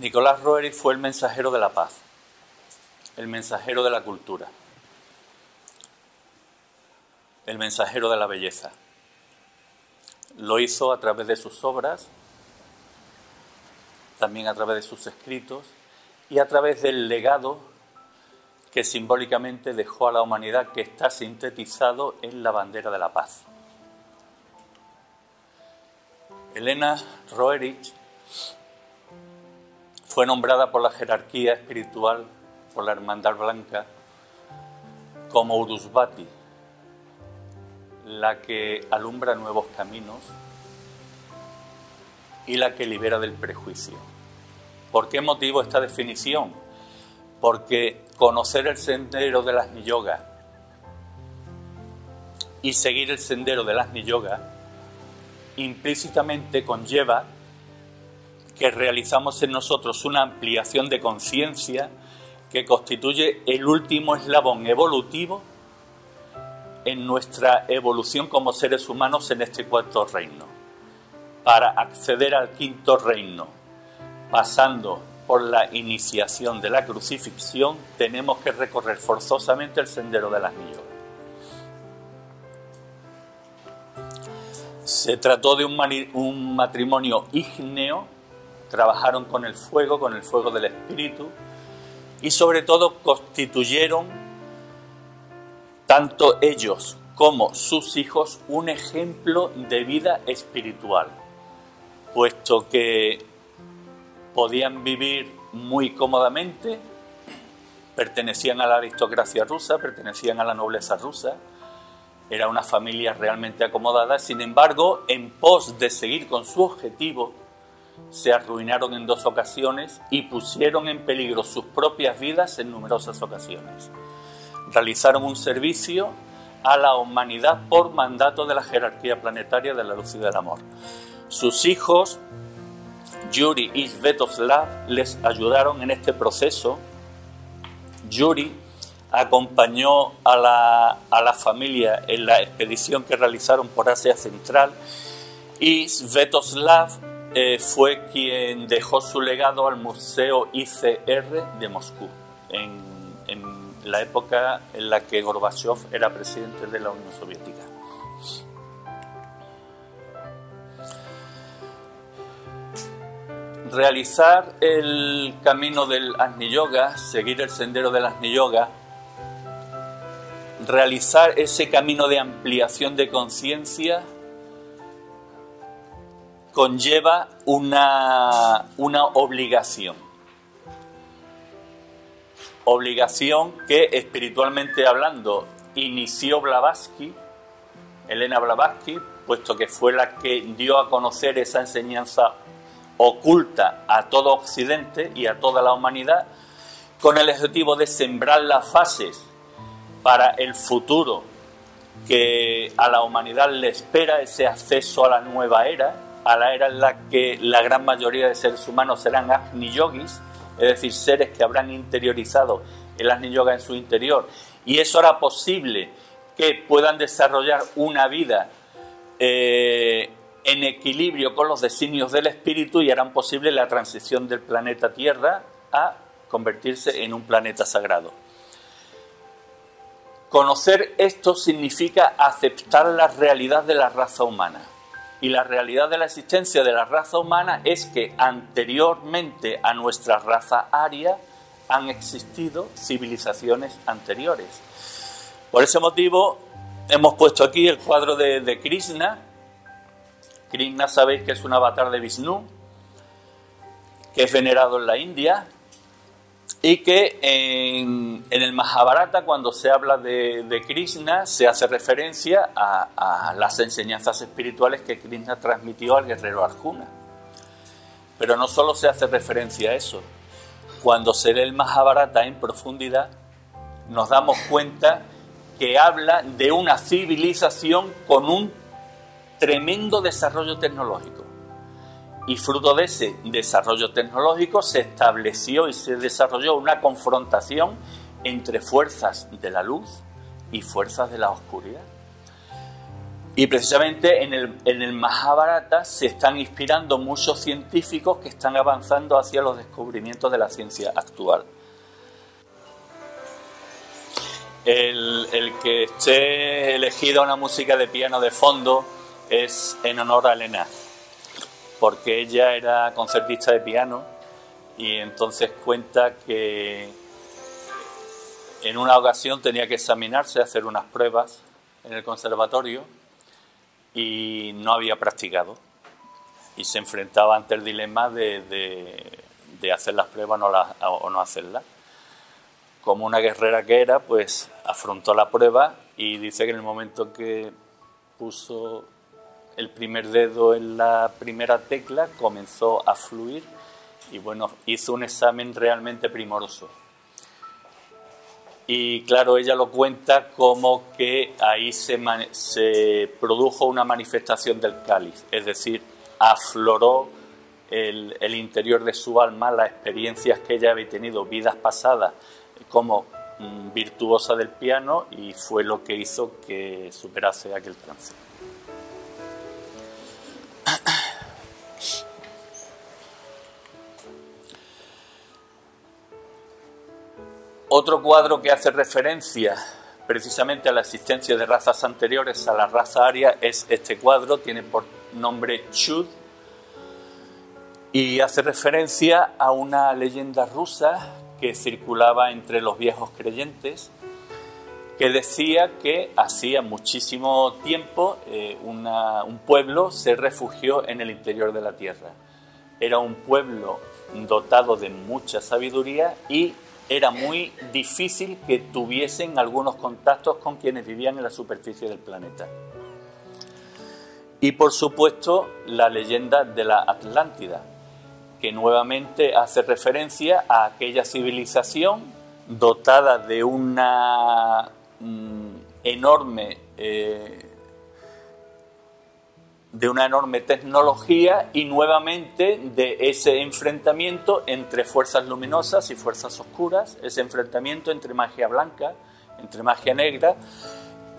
Nicolás Roerich fue el mensajero de la paz, el mensajero de la cultura, el mensajero de la belleza. Lo hizo a través de sus obras, también a través de sus escritos y a través del legado que simbólicamente dejó a la humanidad, que está sintetizado en la bandera de la paz. Helena Roerich fue nombrada por la jerarquía espiritual, por la Hermandad Blanca, como Uruzbati, la que alumbra nuevos caminos y la que libera del prejuicio. ¿Por qué motivo esta definición? Porque conocer el sendero del Agni Yoga y seguir el sendero del Agni Yoga implícitamente conlleva que realizamos en nosotros una ampliación de conciencia que constituye el último eslabón evolutivo en nuestra evolución como seres humanos en este cuarto reino. Para acceder al quinto reino, pasando por la iniciación de la crucifixión, tenemos que recorrer forzosamente el sendero del Agni Yoga. Se trató de un matrimonio ígneo, trabajaron con el fuego del espíritu, y sobre todo constituyeron, tanto ellos como sus hijos, un ejemplo de vida espiritual, puesto que podían vivir muy cómodamente, pertenecían a la aristocracia rusa, pertenecían a la nobleza rusa, era una familia realmente acomodada. Sin embargo, en pos de seguir con su objetivo, se arruinaron en 2 ocasiones y pusieron en peligro sus propias vidas en numerosas ocasiones. Realizaron un servicio a la humanidad por mandato de la jerarquía planetaria de la luz y del amor. Sus hijos, Yuri y Svetoslav, les ayudaron en este proceso. Yuri acompañó a la familia en la expedición que realizaron por Asia Central, y Svetoslav fue quien dejó su legado al Museo ICR de Moscú, en la época en la que Gorbachov era presidente de la Unión Soviética. Realizar el camino del Agni Yoga, seguir el sendero del Agni Yoga, realizar ese camino de ampliación de conciencia conlleva una obligación. Obligación que, espiritualmente hablando, inició Blavatsky, Elena Blavatsky, puesto que fue la que dio a conocer esa enseñanza oculta a todo Occidente y a toda la humanidad, con el objetivo de sembrar las bases para el futuro que a la humanidad le espera, ese acceso a la nueva era, a la era en la que la gran mayoría de seres humanos serán Agni Yogis, es decir, seres que habrán interiorizado el Agni Yoga en su interior, y eso hará posible que puedan desarrollar una vida en equilibrio con los designios del espíritu, y harán posible la transición del planeta Tierra a convertirse en un planeta sagrado. Conocer esto significa aceptar la realidad de la raza humana. Y la realidad de la existencia de la raza humana es que anteriormente a nuestra raza aria han existido civilizaciones anteriores. Por ese motivo hemos puesto aquí el cuadro de Krishna. Krishna, sabéis que es un avatar de Vishnu, que es venerado en la India, y que en el Mahabharata, cuando se habla de Krishna, se hace referencia a las enseñanzas espirituales que Krishna transmitió al guerrero Arjuna. Pero no solo se hace referencia a eso. Cuando se lee el Mahabharata en profundidad, nos damos cuenta que habla de una civilización con un tremendo desarrollo tecnológico. Y fruto de ese desarrollo tecnológico se estableció y se desarrolló una confrontación entre fuerzas de la luz y fuerzas de la oscuridad. Y precisamente en el Mahabharata se están inspirando muchos científicos que están avanzando hacia los descubrimientos de la ciencia actual. El que esté elegida una música de piano de fondo es en honor a Elena, porque ella era concertista de piano y entonces cuenta que en una ocasión tenía que examinarse, hacer unas pruebas en el conservatorio y no había practicado y se enfrentaba ante el dilema de hacer las pruebas o no hacerlas. Como una guerrera que era, pues afrontó la prueba y dice que en el momento que puso el primer dedo en la primera tecla comenzó a fluir y bueno, hizo un examen realmente primoroso. Y claro, ella lo cuenta como que ahí se produjo una manifestación del cáliz, es decir, afloró el interior de su alma, las experiencias que ella había tenido, vidas pasadas, como virtuosa del piano, y fue lo que hizo que superase aquel trance. Otro cuadro que hace referencia precisamente a la existencia de razas anteriores a la raza aria es este cuadro, tiene por nombre Chud y hace referencia a una leyenda rusa que circulaba entre los viejos creyentes, que decía que hacía muchísimo tiempo un pueblo se refugió en el interior de la tierra. Era un pueblo dotado de mucha sabiduría y era muy difícil que tuviesen algunos contactos con quienes vivían en la superficie del planeta. Y por supuesto la leyenda de la Atlántida, que nuevamente hace referencia a aquella civilización dotada de una enorme tecnología y nuevamente de ese enfrentamiento entre fuerzas luminosas y fuerzas oscuras, ese enfrentamiento entre magia blanca, entre magia negra,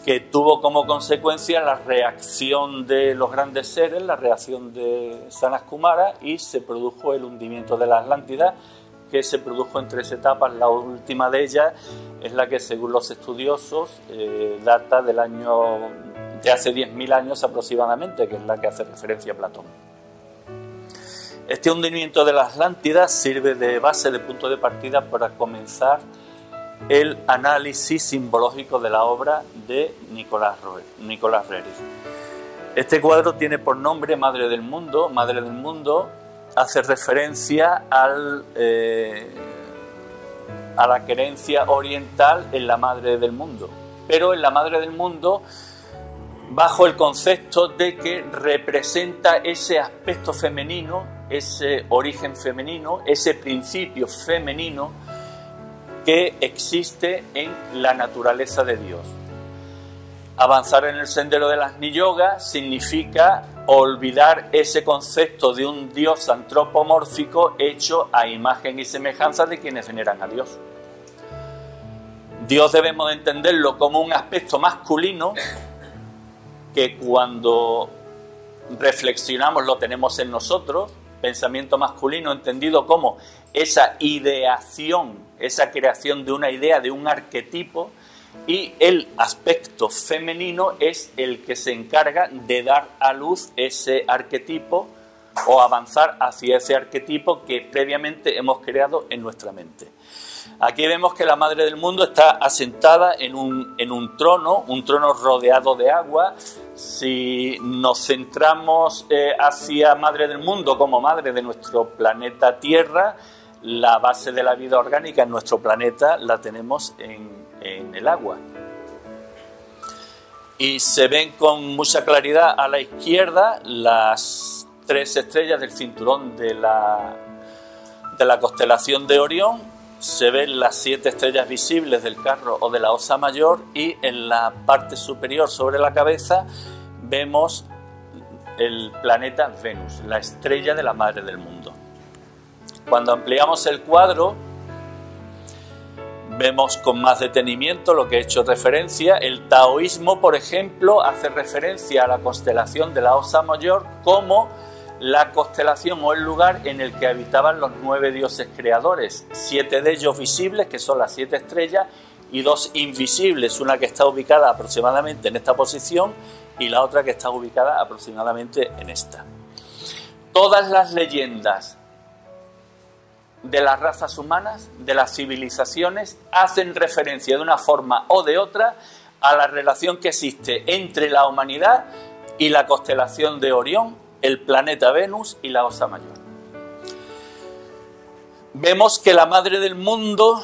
que tuvo como consecuencia la reacción de los grandes seres, la reacción de Sanat Kumara, y se produjo el hundimiento de la Atlántida, que se produjo en 3 etapas. La última de ellas es la que, según los estudiosos, data del año de hace 10.000 años aproximadamente, que es la que hace referencia a Platón. Este hundimiento de la Atlántida sirve de base, de punto de partida para comenzar el análisis simbológico de la obra de Nicolás Roerich. Este cuadro tiene por nombre Madre del Mundo. Madre del Mundo hace referencia a la creencia oriental en la Madre del Mundo, pero en la Madre del Mundo bajo el concepto de que representa ese aspecto femenino, ese origen femenino, ese principio femenino que existe en la naturaleza de Dios. Avanzar en el sendero del Agni Yoga significa olvidar ese concepto de un Dios antropomórfico hecho a imagen y semejanza de quienes veneran a Dios. Dios debemos de entenderlo como un aspecto masculino que cuando reflexionamos lo tenemos en nosotros, pensamiento masculino entendido como esa ideación, esa creación de una idea, de un arquetipo, y el aspecto femenino es el que se encarga de dar a luz ese arquetipo o avanzar hacia ese arquetipo que previamente hemos creado en nuestra mente. Aquí vemos que la Madre del Mundo está asentada en un trono rodeado de agua. Si nos centramos hacia Madre del Mundo como madre de nuestro planeta Tierra, la base de la vida orgánica en nuestro planeta la tenemos en el agua. Y se ven con mucha claridad a la izquierda las 3 estrellas del cinturón de la constelación de Orión. Se ven las 7 estrellas visibles del carro o de la Osa Mayor, y en la parte superior sobre la cabeza vemos el planeta Venus, la estrella de la Madre del Mundo. Cuando ampliamos el cuadro vemos con más detenimiento lo que he hecho referencia. El taoísmo, por ejemplo, hace referencia a la constelación de la Osa Mayor como la constelación o el lugar en el que habitaban los 9 dioses creadores, 7 de ellos visibles, que son las 7 estrellas, y 2 invisibles, una que está ubicada aproximadamente en esta posición y la otra que está ubicada aproximadamente en esta. Todas las leyendas de las razas humanas, de las civilizaciones, hacen referencia de una forma o de otra a la relación que existe entre la humanidad y la constelación de Orión, el planeta Venus y la Osa Mayor. Vemos que la madre del mundo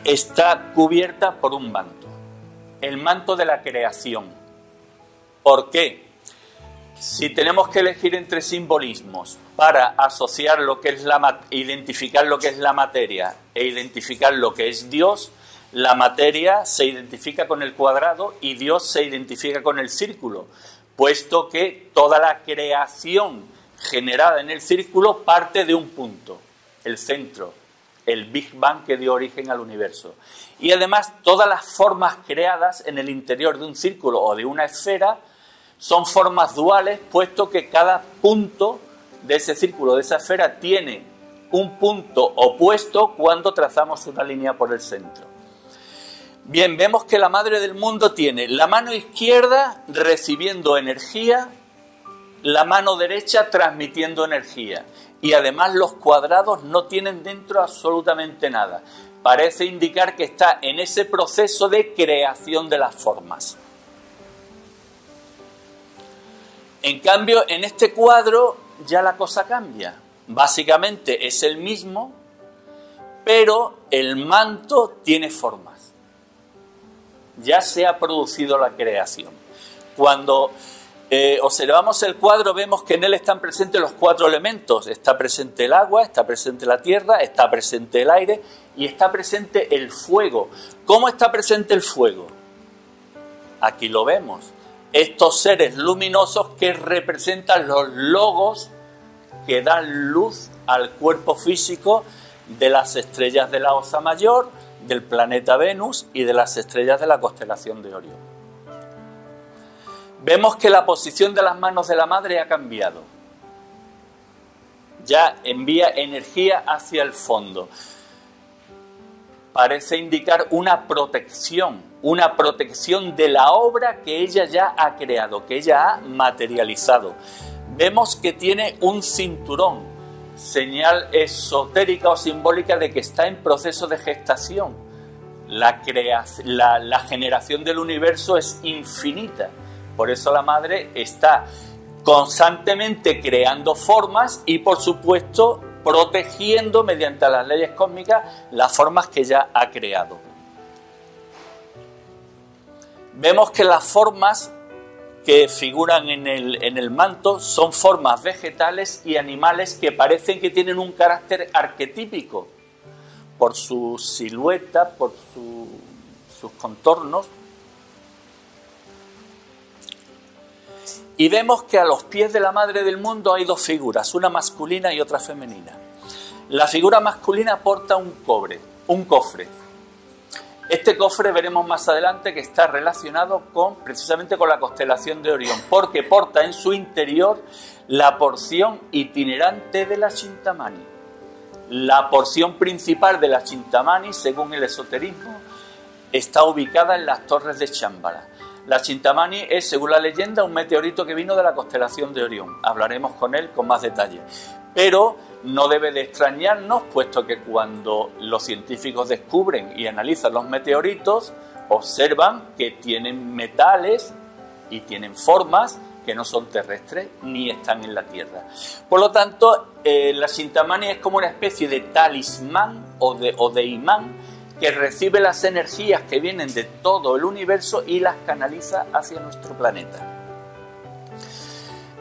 está cubierta por un manto, el manto de la creación. ¿Por qué? Si tenemos que elegir entre simbolismos para asociar lo que es identificar lo que es la materia e identificar lo que es Dios, la materia se identifica con el cuadrado y Dios se identifica con el círculo, puesto que toda la creación generada en el círculo parte de un punto, el centro, el Big Bang que dio origen al universo. Y además todas las formas creadas en el interior de un círculo o de una esfera son formas duales, puesto que cada punto de ese círculo, de esa esfera, tiene un punto opuesto cuando trazamos una línea por el centro. Bien, vemos que la madre del mundo tiene la mano izquierda recibiendo energía, la mano derecha transmitiendo energía. Y además los cuadrados no tienen dentro absolutamente nada. Parece indicar que está en ese proceso de creación de las formas. En cambio, en este cuadro ya la cosa cambia. Básicamente es el mismo, pero el manto tiene formas. Ya se ha producido la creación. Cuando observamos el cuadro, vemos que en él están presentes los 4 elementos. Está presente el agua, está presente la tierra, está presente el aire y está presente el fuego. ¿Cómo está presente el fuego? Aquí lo vemos. Estos seres luminosos que representan los logos que dan luz al cuerpo físico de las estrellas de la Osa Mayor, del planeta Venus y de las estrellas de la constelación de Orión. Vemos que la posición de las manos de la madre ha cambiado. Ya envía energía hacia el fondo. Parece indicar una protección de la obra que ella ya ha creado, que ella ha materializado. Vemos que tiene un cinturón, señal esotérica o simbólica de que está en proceso de gestación. La generación del universo es infinita, por eso la madre está constantemente creando formas y, por supuesto, protegiendo mediante las leyes cósmicas las formas que ya ha creado. Vemos que las formas que figuran en el manto son formas vegetales y animales que parecen que tienen un carácter arquetípico por su silueta, por sus contornos. Y vemos que a los pies de la madre del mundo hay 2 figuras, una masculina y otra femenina. La figura masculina porta un cofre. Este cofre veremos más adelante que está relacionado precisamente con la constelación de Orión, porque porta en su interior la porción itinerante de la Chintamani. La porción principal de la Chintamani, según el esoterismo, está ubicada en las torres de Shambhala. La Chintamani es, según la leyenda, un meteorito que vino de la constelación de Orión. Hablaremos con él con más detalle. Pero no debe de extrañarnos, puesto que cuando los científicos descubren y analizan los meteoritos, observan que tienen metales y tienen formas que no son terrestres ni están en la Tierra. Por lo tanto, la Chintamani es como una especie de talismán o de imán que recibe las energías que vienen de todo el universo y las canaliza hacia nuestro planeta.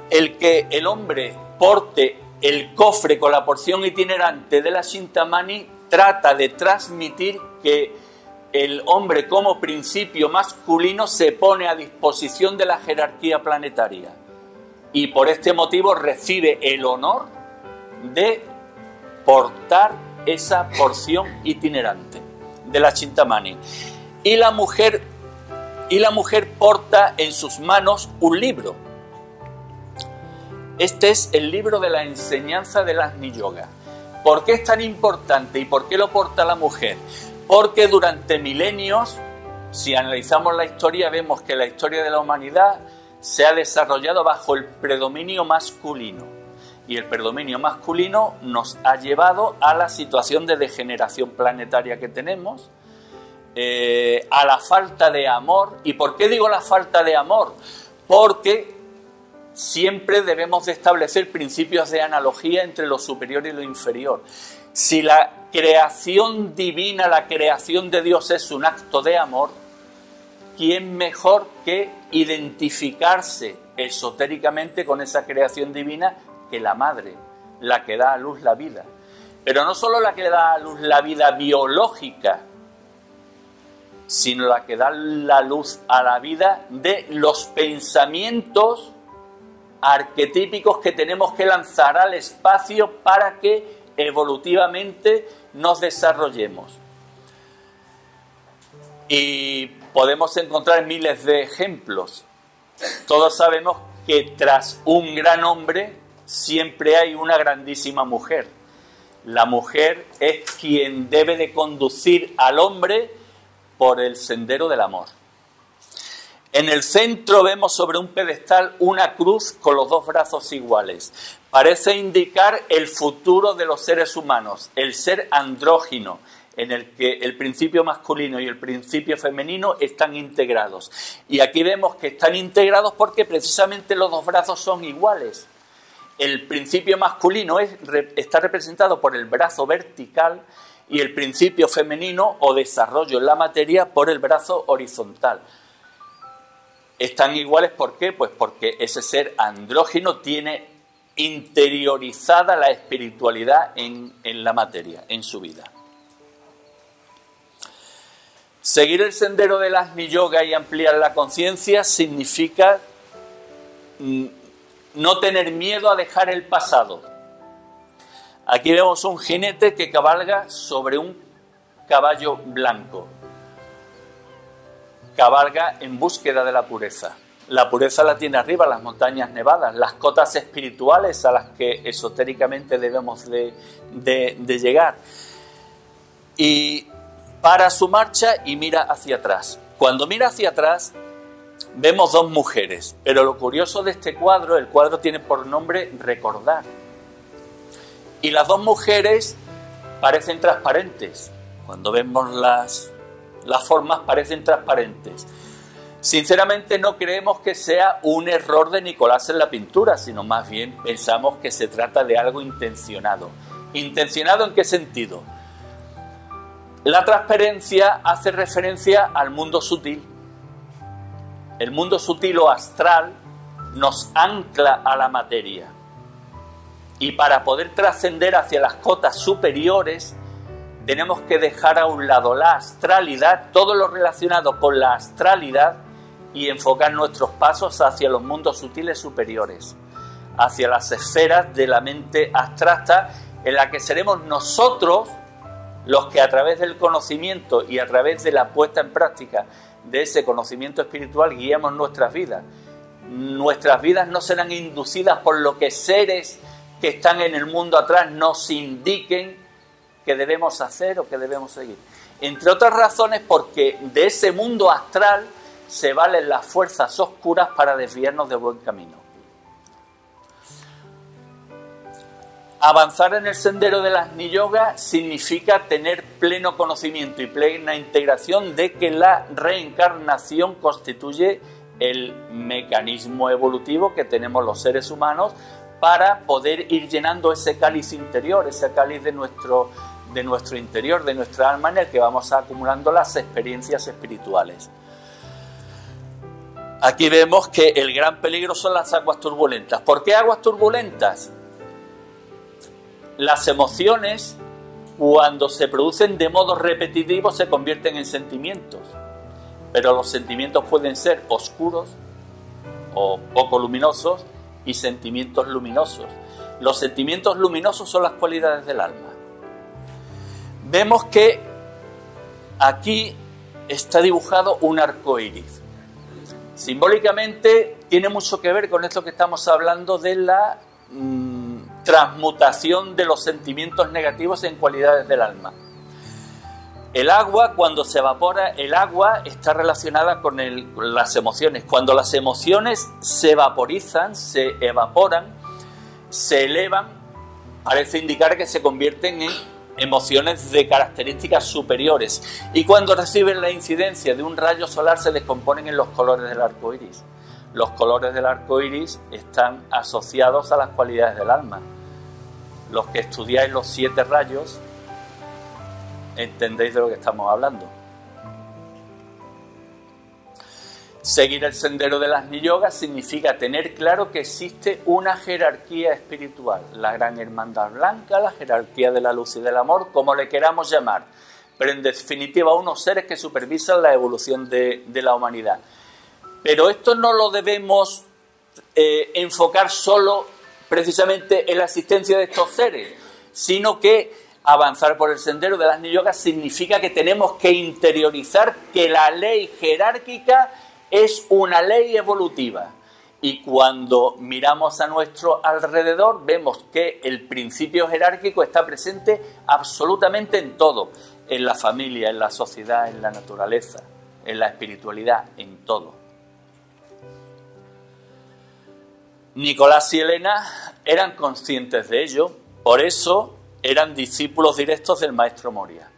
El que el hombre porte el cofre con la porción itinerante de la Chintamani trata de transmitir que el hombre como principio masculino se pone a disposición de la jerarquía planetaria y por este motivo recibe el honor de portar esa porción itinerante. de la Chintamani. Y la mujer porta en sus manos un libro. Este es el libro de la enseñanza del Agni Yoga. ¿Por qué es tan importante y por qué lo porta la mujer? Porque durante milenios, si analizamos la historia, vemos que la historia de la humanidad se ha desarrollado bajo el predominio masculino. Y el predominio masculino nos ha llevado a la situación de degeneración planetaria que tenemos, a la falta de amor. ¿Y por qué digo la falta de amor? Porque siempre debemos de establecer principios de analogía entre lo superior y lo inferior. Si la creación divina, la creación de Dios es un acto de amor, ¿quién mejor que identificarse esotéricamente con esa creación divina que la madre, la que da a luz la vida? Pero no solo la que da a luz la vida biológica, sino la que da la luz a la vida de los pensamientos arquetípicos que tenemos que lanzar al espacio para que evolutivamente nos desarrollemos. Y podemos encontrar miles de ejemplos. Todos sabemos que tras un gran hombre siempre hay una grandísima mujer. La mujer es quien debe de conducir al hombre por el sendero del amor. En el centro vemos sobre un pedestal una cruz con los dos brazos iguales. Parece indicar el futuro de los seres humanos, el ser andrógino, en el que el principio masculino y el principio femenino están integrados. Y aquí vemos que están integrados porque precisamente los dos brazos son iguales. El principio masculino está representado por el brazo vertical y el principio femenino o desarrollo en la materia por el brazo horizontal. Están iguales, ¿por qué? Pues porque ese ser andrógino tiene interiorizada la espiritualidad en la materia, en su vida. Seguir el sendero del Agni Yoga y ampliar la conciencia significa no tener miedo a dejar el pasado. Aquí vemos un jinete que cabalga sobre un caballo blanco. Cabalga en búsqueda de la pureza. La pureza la tiene arriba, las montañas nevadas, las cotas espirituales a las que esotéricamente debemos de llegar. Y para su marcha y mira hacia atrás. Cuando mira hacia atrás vemos dos mujeres, pero lo curioso de este cuadro, el cuadro tiene por nombre Recordar. Y las dos mujeres parecen transparentes. Cuando vemos las formas parecen transparentes. Sinceramente no creemos que sea un error de Nicolás en la pintura, sino más bien pensamos que se trata de algo intencionado. ¿Intencionado en qué sentido? La transparencia hace referencia al mundo sutil. El mundo sutil o astral nos ancla a la materia. Y para poder trascender hacia las cotas superiores, tenemos que dejar a un lado la astralidad, todo lo relacionado con la astralidad, y enfocar nuestros pasos hacia los mundos sutiles superiores, hacia las esferas de la mente abstracta, en la que seremos nosotros los que a través del conocimiento y a través de la puesta en práctica de ese conocimiento espiritual guiamos nuestras vidas. Nuestras vidas no serán inducidas por lo que seres que están en el mundo atrás nos indiquen que debemos hacer o que debemos seguir. Entre otras razones porque de ese mundo astral se valen las fuerzas oscuras para desviarnos del buen camino. Avanzar en el sendero del Agni Yoga significa tener pleno conocimiento y plena integración de que la reencarnación constituye el mecanismo evolutivo que tenemos los seres humanos para poder ir llenando ese cáliz interior, ese cáliz de nuestro interior, de nuestra alma, en el que vamos acumulando las experiencias espirituales. Aquí vemos que el gran peligro son las aguas turbulentas. ¿Por qué aguas turbulentas? Las emociones, cuando se producen de modo repetitivo, se convierten en sentimientos. Pero los sentimientos pueden ser oscuros o poco luminosos y sentimientos luminosos. Los sentimientos luminosos son las cualidades del alma. Vemos que aquí está dibujado un arco iris. Simbólicamente tiene mucho que ver con esto que estamos hablando de la transmutación de los sentimientos negativos en cualidades del alma. El agua, cuando se evapora, el agua está relacionada con las emociones. Cuando las emociones se vaporizan, se evaporan, se elevan, parece indicar que se convierten en emociones de características superiores. Y cuando reciben la incidencia de un rayo solar, se descomponen en los colores del arco iris. Los colores del arco iris están asociados a las cualidades del alma. Los que estudiáis los 7 rayos, entendéis de lo que estamos hablando. Seguir el sendero del Agni Yoga significa tener claro que existe una jerarquía espiritual, la gran hermandad blanca, la jerarquía de la luz y del amor, como le queramos llamar, pero en definitiva unos seres que supervisan la evolución de la humanidad. Pero esto no lo debemos enfocar solo precisamente en la existencia de estos seres, sino que avanzar por el sendero del Agni Yoga significa que tenemos que interiorizar que la ley jerárquica es una ley evolutiva. Y cuando miramos a nuestro alrededor, vemos que el principio jerárquico está presente absolutamente en todo. En la familia, en la sociedad, en la naturaleza, en la espiritualidad, en todo. Nicolás y Elena eran conscientes de ello, por eso eran discípulos directos del maestro Moria.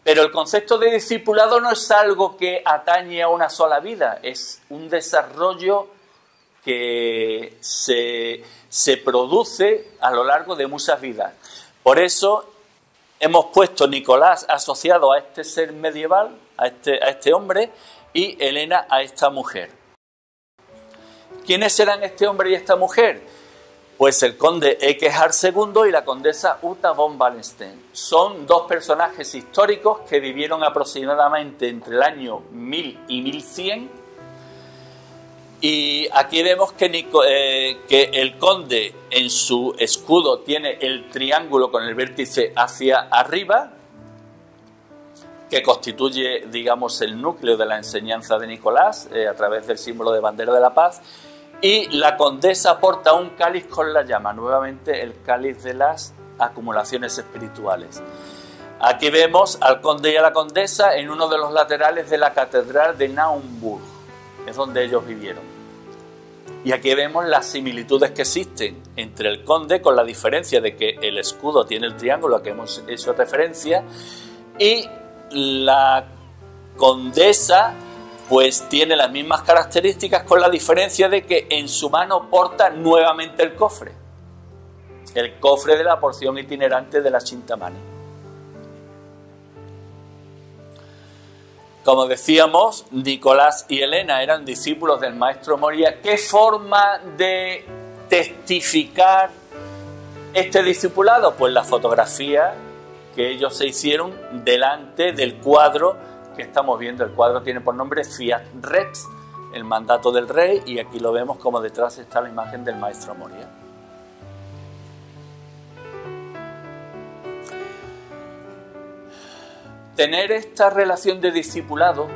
Pero el concepto de discipulado no es algo que atañe a una sola vida, es un desarrollo que se produce a lo largo de muchas vidas. Por eso hemos puesto Nicolás asociado a este ser medieval, a este hombre, y Elena a esta mujer. ¿Quiénes eran este hombre y esta mujer? Pues el conde Eckehard II y la condesa Uta von Wallenstein. Son 2 personajes históricos que vivieron aproximadamente entre el año 1000 y 1100. Y aquí vemos que el conde en su escudo tiene el triángulo con el vértice hacia arriba, que constituye, digamos, el núcleo de la enseñanza de Nicolás a través del símbolo de bandera de la paz. Y la condesa porta un cáliz con la llama, nuevamente el cáliz de las acumulaciones espirituales. Aquí vemos al conde y a la condesa en uno de los laterales de la catedral de Naumburg, es donde ellos vivieron. Y aquí vemos las similitudes que existen entre el conde, con la diferencia de que el escudo tiene el triángulo a que hemos hecho referencia, y la condesa pues tiene las mismas características, con la diferencia de que en su mano porta nuevamente el cofre de la porción itinerante de la Chintamani. Como decíamos, Nicolás y Elena eran discípulos del maestro Moria. ¿Qué forma de testificar este discipulado? Pues la fotografía que ellos se hicieron delante del cuadro que estamos viendo. El cuadro tiene por nombre Fiat Rex, el mandato del rey, y aquí lo vemos como detrás está la imagen del maestro Moria. Tener esta relación de discipulado,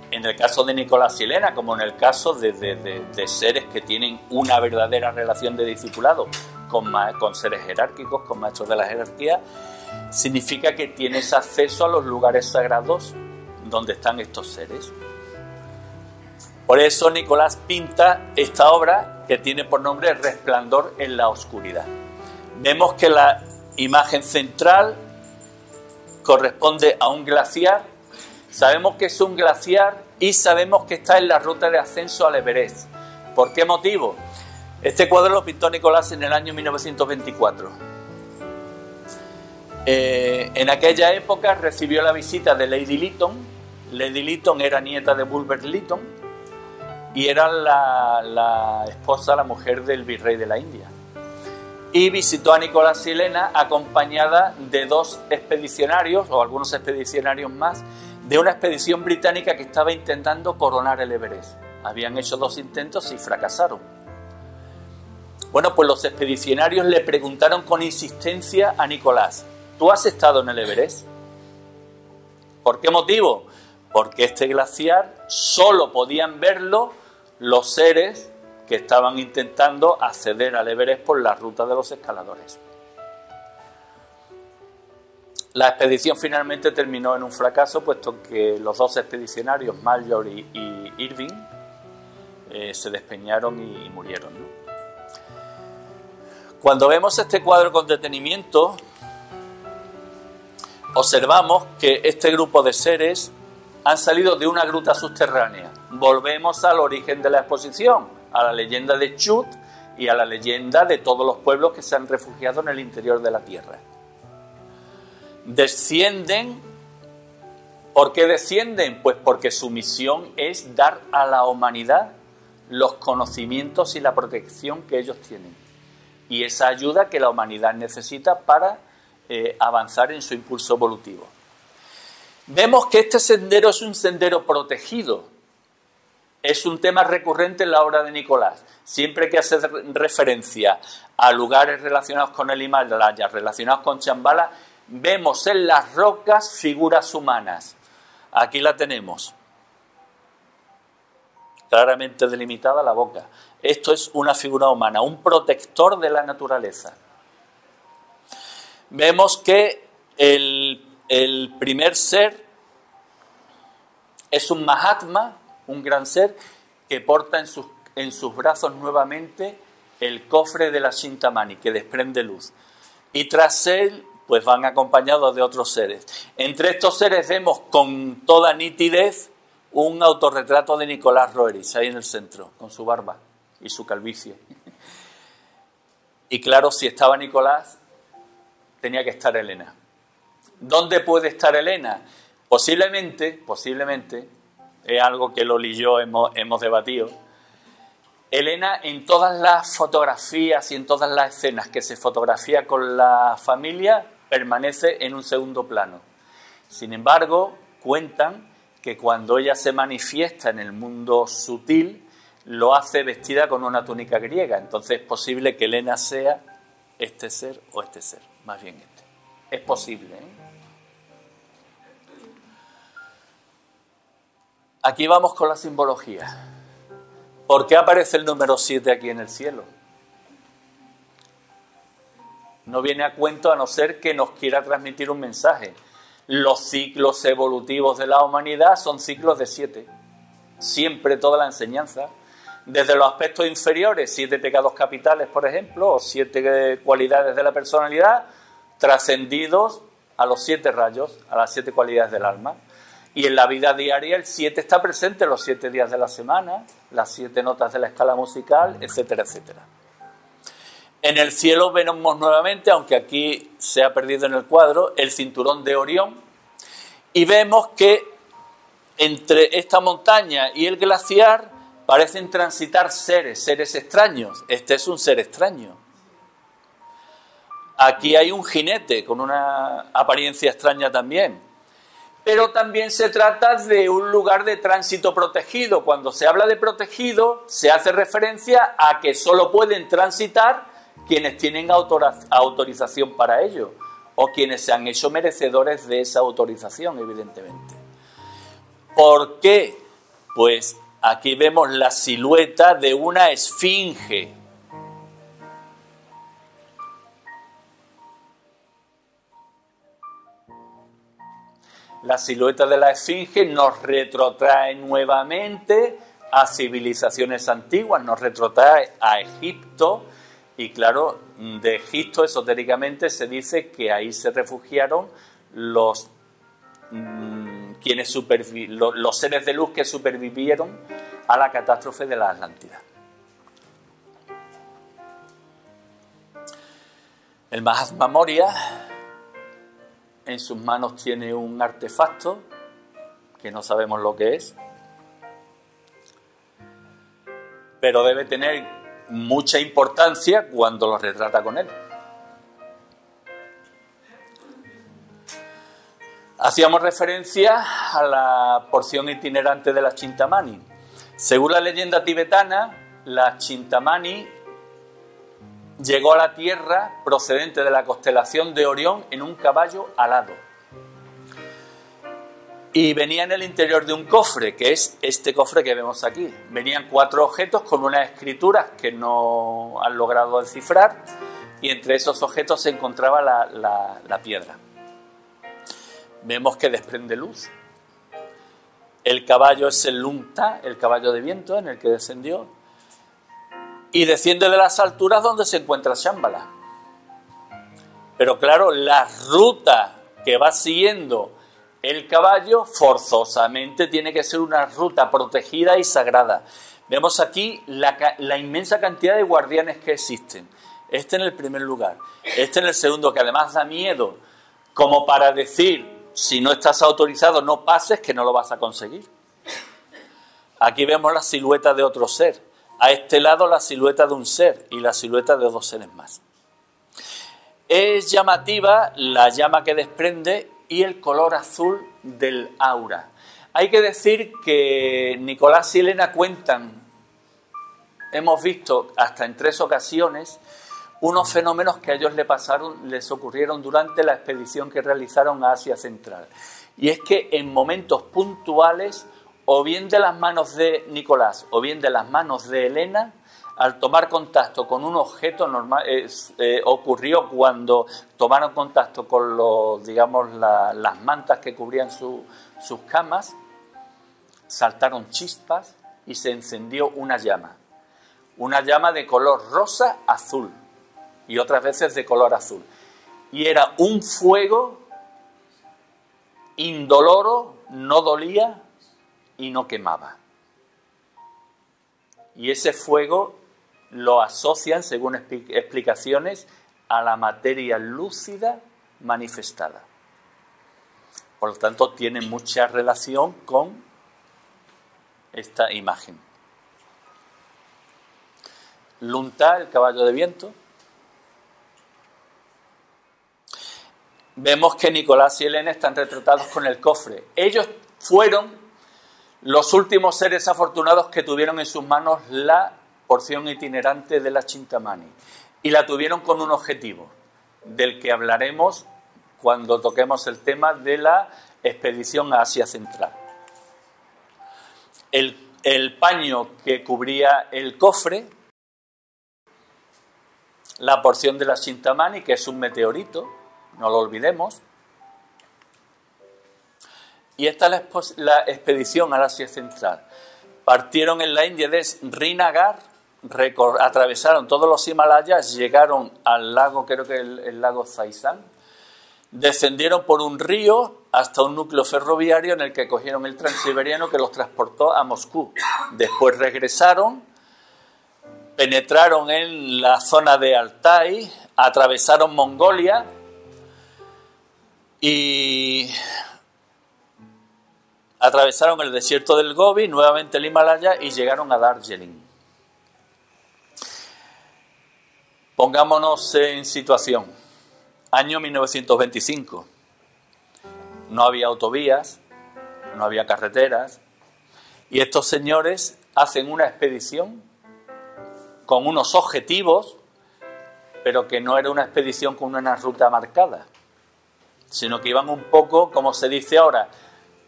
en el caso de Nicolás y Elena, como en el caso de seres que tienen una verdadera relación de discipulado con seres jerárquicos, con maestros de la jerarquía, significa que tienes acceso a los lugares sagrados donde están estos seres. Por eso Nicolás pinta esta obra que tiene por nombre Resplandor en la oscuridad. Vemos que la imagen central corresponde a un glaciar. Sabemos que es un glaciar y sabemos que está en la ruta de ascenso al Everest. ¿Por qué motivo? Este cuadro lo pintó Nicolás en el año 1924. En aquella época recibió la visita de Lady Lytton. Lady Lytton era nieta de Bulwer Lytton y era la esposa, la mujer del virrey de la India. Y visitó a Nicolás y Elena acompañada de 2 expedicionarios, o algunos expedicionarios más, de una expedición británica que estaba intentando coronar el Everest. Habían hecho 2 intentos y fracasaron. Bueno, pues los expedicionarios le preguntaron con insistencia a Nicolás: ¿tú has estado en el Everest? ¿Por qué motivo? Porque este glaciar solo podían verlo los seres que estaban intentando acceder al Everest por la ruta de los escaladores. La expedición finalmente terminó en un fracaso, puesto que los dos expedicionarios, Mallory y Irving, se despeñaron y murieron, ¿no? Cuando vemos este cuadro con detenimiento, observamos que este grupo de seres han salido de una gruta subterránea. Volvemos al origen de la exposición, a la leyenda de Chut y a la leyenda de todos los pueblos que se han refugiado en el interior de la Tierra. Descienden. ¿Por qué descienden? Pues porque su misión es dar a la humanidad los conocimientos y la protección que ellos tienen. Y esa ayuda que la humanidad necesita para avanzar en su impulso evolutivo. Vemos que este sendero es un sendero protegido. Es un tema recurrente en la obra de Nicolás. Siempre que hace referencia a lugares relacionados con el Himalaya, relacionados con Shambhala, vemos en las rocas figuras humanas. Aquí la tenemos. Claramente delimitada la boca. Esto es una figura humana, un protector de la naturaleza. Vemos que el primer ser es un Mahatma, un gran ser, que porta en sus brazos nuevamente el cofre de la Chintamani, que desprende luz. Y tras él, pues van acompañados de otros seres. Entre estos seres vemos con toda nitidez un autorretrato de Nicolás Roerich, ahí en el centro, con su barba y su calvicie. Y claro, si estaba Nicolás, tenía que estar Elena. ¿Dónde puede estar Elena? Posiblemente, es algo que Loli y yo hemos debatido, Elena en todas las fotografías y en todas las escenas que se fotografía con la familia permanece en un segundo plano. Sin embargo, cuentan que cuando ella se manifiesta en el mundo sutil, lo hace vestida con una túnica griega. Entonces es posible que Elena sea este ser o este ser, más bien este. Es posible, ¿eh? Aquí vamos con la simbología. ¿Por qué aparece el número 7 aquí en el cielo? No viene a cuento a no ser que nos quiera transmitir un mensaje. Los ciclos evolutivos de la humanidad son ciclos de 7. Siempre toda la enseñanza. Desde los aspectos inferiores, 7 pecados capitales, por ejemplo, o 7 cualidades de la personalidad, trascendidos a los 7 rayos, a las 7 cualidades del alma. Y en la vida diaria el 7 está presente los 7 días de la semana, las 7 notas de la escala musical, etcétera, etcétera. En el cielo vemos nuevamente, aunque aquí se ha perdido en el cuadro, el cinturón de Orión, y vemos que entre esta montaña y el glaciar parecen transitar seres extraños. Este es un ser extraño. Aquí hay un jinete con una apariencia extraña también. Pero también se trata de un lugar de tránsito protegido. Cuando se habla de protegido, se hace referencia a que solo pueden transitar quienes tienen autorización para ello, o quienes se han hecho merecedores de esa autorización, evidentemente. ¿Por qué? Pues aquí vemos la silueta de una esfinge. La silueta de la esfinge nos retrotrae nuevamente a civilizaciones antiguas, nos retrotrae a Egipto, y claro, de Egipto esotéricamente se dice que ahí se refugiaron los seres de luz que supervivieron a la catástrofe de la Atlántida. El Mahatma Moria en sus manos tiene un artefacto que no sabemos lo que es, pero debe tener mucha importancia cuando lo retrata con él. Hacíamos referencia a la porción itinerante de la Chintamani. Según la leyenda tibetana, la Chintamani llegó a la Tierra procedente de la constelación de Orión en un caballo alado. Y venía en el interior de un cofre, que es este cofre que vemos aquí. Venían 4 objetos con unas escrituras que no han logrado descifrar, y entre esos objetos se encontraba la piedra. Vemos que desprende luz. El caballo es el Lunta, el caballo de viento en el que descendió, y desciende de las alturas donde se encuentra Shambhala. Pero claro, la ruta que va siguiendo el caballo forzosamente tiene que ser una ruta protegida y sagrada. Vemos aquí la inmensa cantidad de guardianes que existen. Este en el primer lugar. Este en el segundo, que además da miedo, como para decir, si no estás autorizado no pases, que no lo vas a conseguir. Aquí vemos la silueta de otro ser. A este lado la silueta de un ser y la silueta de 2 seres más. Es llamativa la llama que desprende y el color azul del aura. Hay que decir que Nicolás y Elena cuentan, hemos visto hasta en 3 ocasiones, unos fenómenos que a ellos les ocurrieron durante la expedición que realizaron a Asia Central. Y es que en momentos puntuales, o bien de las manos de Nicolás o bien de las manos de Elena, al tomar contacto con un objeto normal, ocurrió cuando tomaron contacto con las mantas que cubrían sus camas, saltaron chispas y se encendió una llama de color rosa azul y otras veces de color azul, y era un fuego indoloro, no dolía y no quemaba. Y ese fuego lo asocian, según explicaciones, a la materia lúcida manifestada. Por lo tanto, tiene mucha relación con esta imagen. Lunta, el caballo de viento. Vemos que Nicolás y Elena están retratados con el cofre. Ellos fueron los últimos seres afortunados que tuvieron en sus manos la porción itinerante de la Chintamani, y la tuvieron con un objetivo, del que hablaremos cuando toquemos el tema de la expedición a Asia Central. El paño que cubría el cofre, la porción de la Chintamani, que es un meteorito, no lo olvidemos. Y esta es la expedición al Asia Central. Partieron en la India de Srinagar, atravesaron todos los Himalayas, llegaron al lago, creo que el lago Zaizan, descendieron por un río hasta un núcleo ferroviario en el que cogieron el Transiberiano, que los transportó a Moscú. Después regresaron, penetraron en la zona de Altai, atravesaron Mongolia y atravesaron el desierto del Gobi, nuevamente el Himalaya, y llegaron a Darjeeling. Pongámonos en situación. Año 1925. No había autovías, no había carreteras, y estos señores hacen una expedición con unos objetivos, pero que no era una expedición con una ruta marcada, sino que iban un poco, como se dice ahora,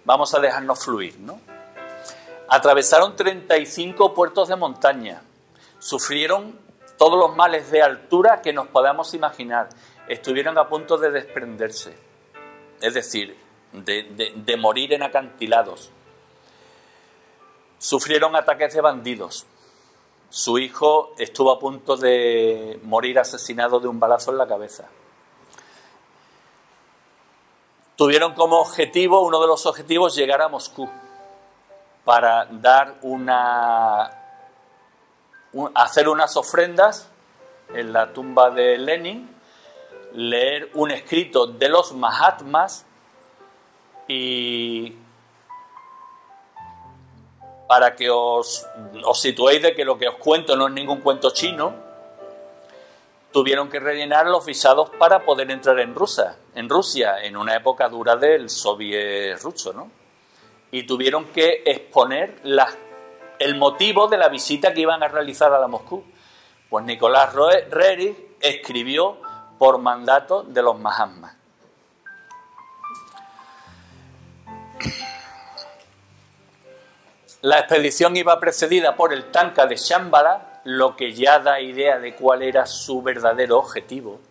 vamos a dejarnos fluir, ¿no? Atravesaron 35 puertos de montaña, sufrieron todos los males de altura que nos podamos imaginar, estuvieron a punto de desprenderse, es decir, de morir en acantilados. Sufrieron ataques de bandidos. Su hijo estuvo a punto de morir asesinado de un balazo en la cabeza. Tuvieron como objetivo, uno de los objetivos, llegar a Moscú para dar hacer unas ofrendas en la tumba de Lenin, leer un escrito de los Mahatmas, y para que os situéis de que lo que os cuento no es ningún cuento chino, tuvieron que rellenar los visados para poder entrar en Rusia, en una época dura del soviet ruso, ¿no? Y tuvieron que exponer el motivo de la visita que iban a realizar a la Moscú, Pues Nicolás Roerich escribió por mandato de los Mahatmas. La expedición iba precedida por el Tanka de Shambhala, lo que ya da idea de cuál era su verdadero objetivo.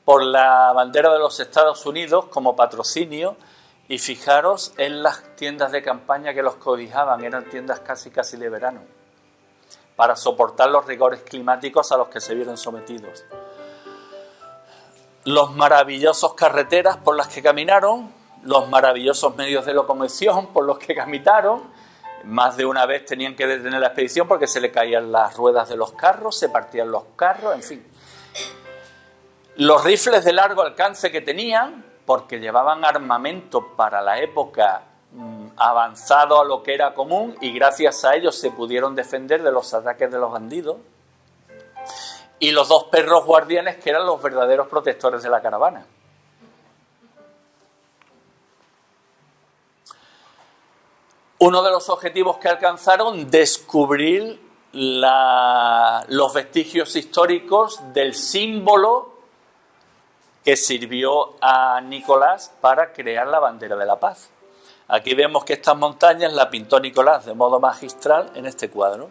Por la bandera de los Estados Unidos como patrocinio, y fijaros en las tiendas de campaña que los cobijaban, eran tiendas casi de verano, para soportar los rigores climáticos a los que se vieron sometidos. Los maravillosos carreteras por las que caminaron, los maravillosos medios de locomoción por los que caminaron. Más de una vez tenían que detener la expedición porque se le caían las ruedas de los carros, se partían los carros, en fin. Los rifles de largo alcance que tenían, porque llevaban armamento para la época avanzado a lo que era común, y gracias a ellos se pudieron defender de los ataques de los bandidos. Y los 2 perros guardianes, que eran los verdaderos protectores de la caravana. Uno de los objetivos que alcanzaron, descubrir los vestigios históricos del símbolo que sirvió a Nicolás para crear la bandera de la paz. Aquí vemos que estas montañas la pintó Nicolás de modo magistral en este cuadro.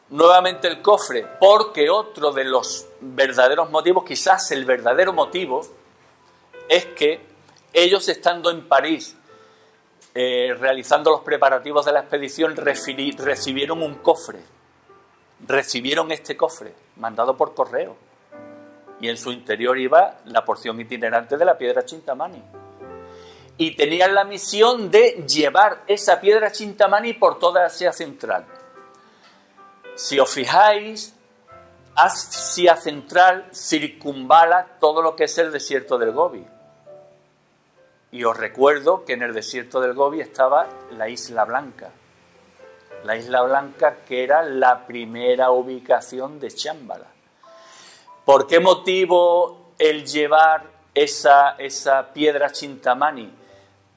Nuevamente el cofre, porque otro de los verdaderos motivos, quizás el verdadero motivo, es que ellos, estando en París realizando los preparativos de la expedición, recibieron un cofre. Recibieron este cofre, mandado por correo. Y en su interior iba la porción itinerante de la piedra Chintamani. Y tenían la misión de llevar esa piedra Chintamani por toda Asia Central. Si os fijáis, Asia Central circunvala todo lo que es el desierto del Gobi. Y os recuerdo que en el desierto del Gobi estaba la Isla Blanca. La Isla Blanca, que era la primera ubicación de Shambhala. ¿Por qué motivo el llevar esa piedra Chintamani?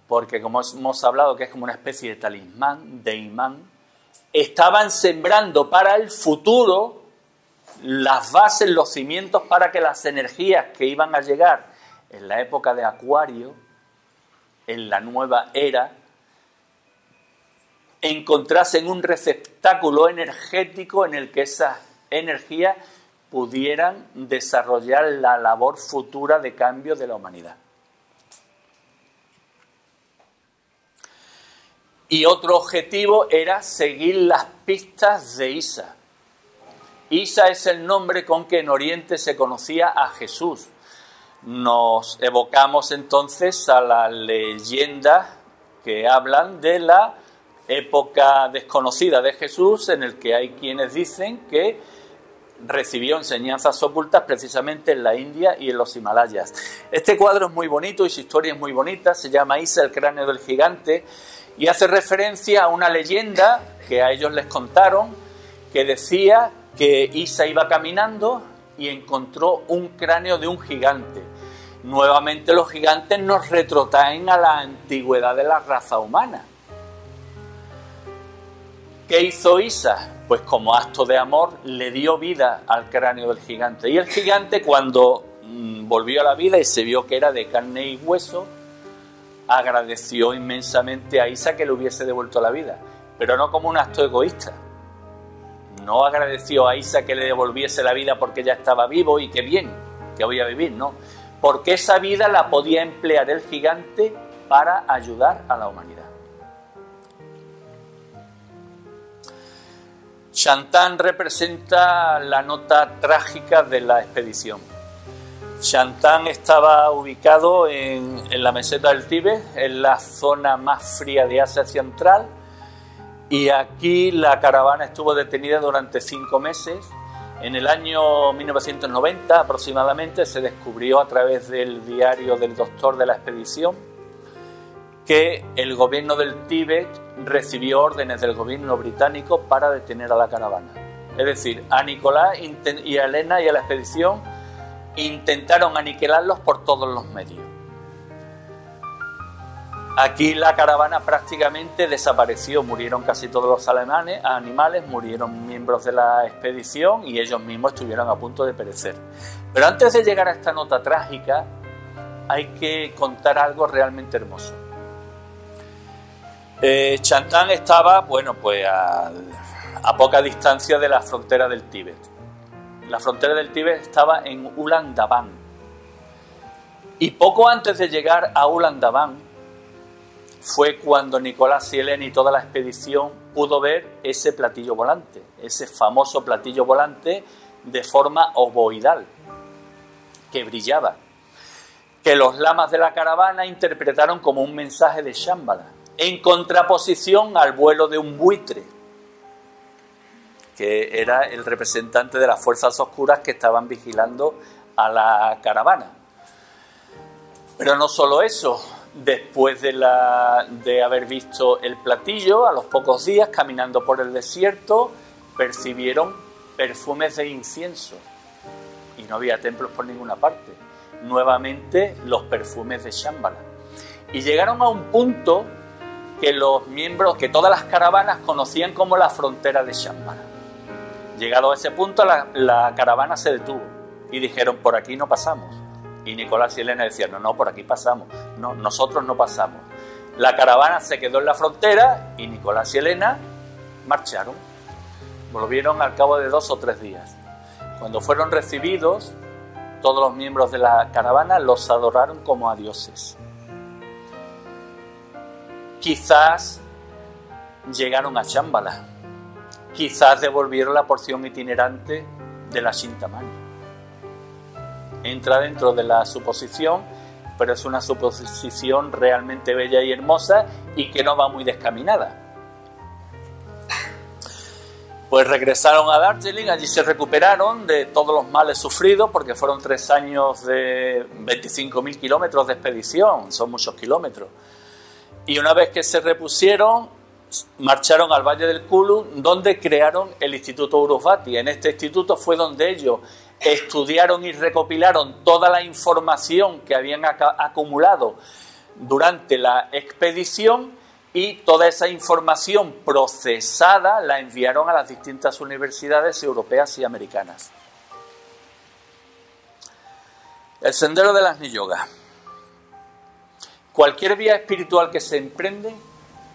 Porque, como hemos hablado, que es como una especie de talismán, de imán, estaban sembrando para el futuro las bases, los cimientos para que las energías que iban a llegar en la época de Acuario, en la nueva era, encontrasen un receptáculo energético en el que esas energías pudieran desarrollar la labor futura de cambio de la humanidad. Y otro objetivo era seguir las pistas de Isa. Isa es el nombre con que en Oriente se conocía a Jesús. Nos evocamos entonces a las leyendas que hablan de la época desconocida de Jesús, en el que hay quienes dicen que recibió enseñanzas ocultas precisamente en la India y en los Himalayas. Este cuadro es muy bonito y su historia es muy bonita, se llama Isa, el cráneo del gigante, y hace referencia a una leyenda que a ellos les contaron, que decía que Isa iba caminando y encontró un cráneo de un gigante. Nuevamente los gigantes nos retrotraen a la antigüedad de la raza humana. ¿Qué hizo Isa? Pues como acto de amor le dio vida al cráneo del gigante. Y el gigante, cuando volvió a la vida y se vio que era de carne y hueso, agradeció inmensamente a Isa que le hubiese devuelto la vida, pero no como un acto egoísta. No agradeció a Isa que le devolviese la vida porque ya estaba vivo y qué bien, que voy a vivir, no. Porque esa vida la podía emplear el gigante para ayudar a la humanidad. Shantan representa la nota trágica de la expedición. Shantan estaba ubicado en la meseta del Tíbet, en la zona más fría de Asia Central, y aquí la caravana estuvo detenida durante 5 meses. En el año 1990 aproximadamente se descubrió a través del diario del doctor de la expedición que el gobierno del Tíbet recibió órdenes del gobierno británico para detener a la caravana. Es decir, a Nicolás y a Elena y a la expedición intentaron aniquilarlos por todos los medios. Aquí la caravana prácticamente desapareció, murieron casi todos los animales, murieron miembros de la expedición y ellos mismos estuvieron a punto de perecer. Pero antes de llegar a esta nota trágica, hay que contar algo realmente hermoso. Chantan estaba, bueno, pues a poca distancia de la frontera del Tíbet. La frontera del Tíbet estaba en Ulan Dabán. Y poco antes de llegar a Ulan Dabán, fue cuando Nicolás y Helena y toda la expedición pudo ver ese platillo volante, ese famoso platillo volante de forma ovoidal, que brillaba, que los lamas de la caravana interpretaron como un mensaje de Shambhala, en contraposición al vuelo de un buitre, que era el representante de las fuerzas oscuras que estaban vigilando a la caravana. Pero no solo eso. Después de haber visto el platillo, a los pocos días, caminando por el desierto, percibieron perfumes de incienso. Y no había templos por ninguna parte. Nuevamente, los perfumes de Shambhala. Y llegaron a un punto que los miembros, que todas las caravanas conocían como la frontera de Shambhala. Llegado a ese punto, la caravana se detuvo y dijeron, por aquí no pasamos. Y Nicolás y Helena decían, no, por aquí pasamos. No, nosotros no pasamos. La caravana se quedó en la frontera y Nicolás y Helena marcharon. Volvieron al cabo de 2 o 3 días. Cuando fueron recibidos, todos los miembros de la caravana los adoraron como a dioses. Quizás llegaron a Shambhala. Quizás devolvieron la porción itinerante de la Chintamani. Entra dentro de la suposición, pero es una suposición realmente bella y hermosa y que no va muy descaminada. Pues regresaron a Darjeeling, allí se recuperaron de todos los males sufridos, porque fueron 3 años de 25.000 kilómetros de expedición, son muchos kilómetros. Y una vez que se repusieron, marcharon al Valle del Kulu, donde crearon el Instituto Uruvati. En este instituto fue donde ellos estudiaron y recopilaron toda la información que habían acumulado durante la expedición y toda esa información procesada la enviaron a las distintas universidades europeas y americanas. El sendero del Agni Yoga. Cualquier vía espiritual que se emprende,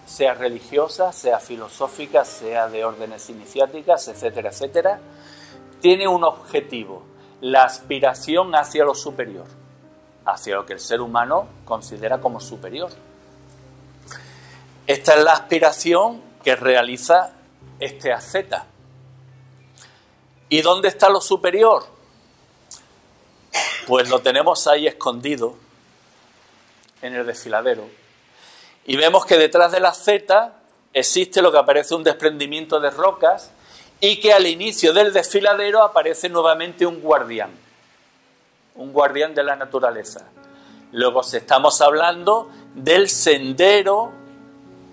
sea religiosa, sea filosófica, sea de órdenes iniciáticas, etcétera, etcétera, tiene un objetivo, la aspiración hacia lo superior, hacia lo que el ser humano considera como superior. Esta es la aspiración que realiza este asceta. ¿Y dónde está lo superior? Pues lo tenemos ahí escondido, en el desfiladero. Y vemos que detrás del asceta existe lo que aparece un desprendimiento de rocas y que al inicio del desfiladero aparece nuevamente un guardián de la naturaleza. Luego estamos hablando del sendero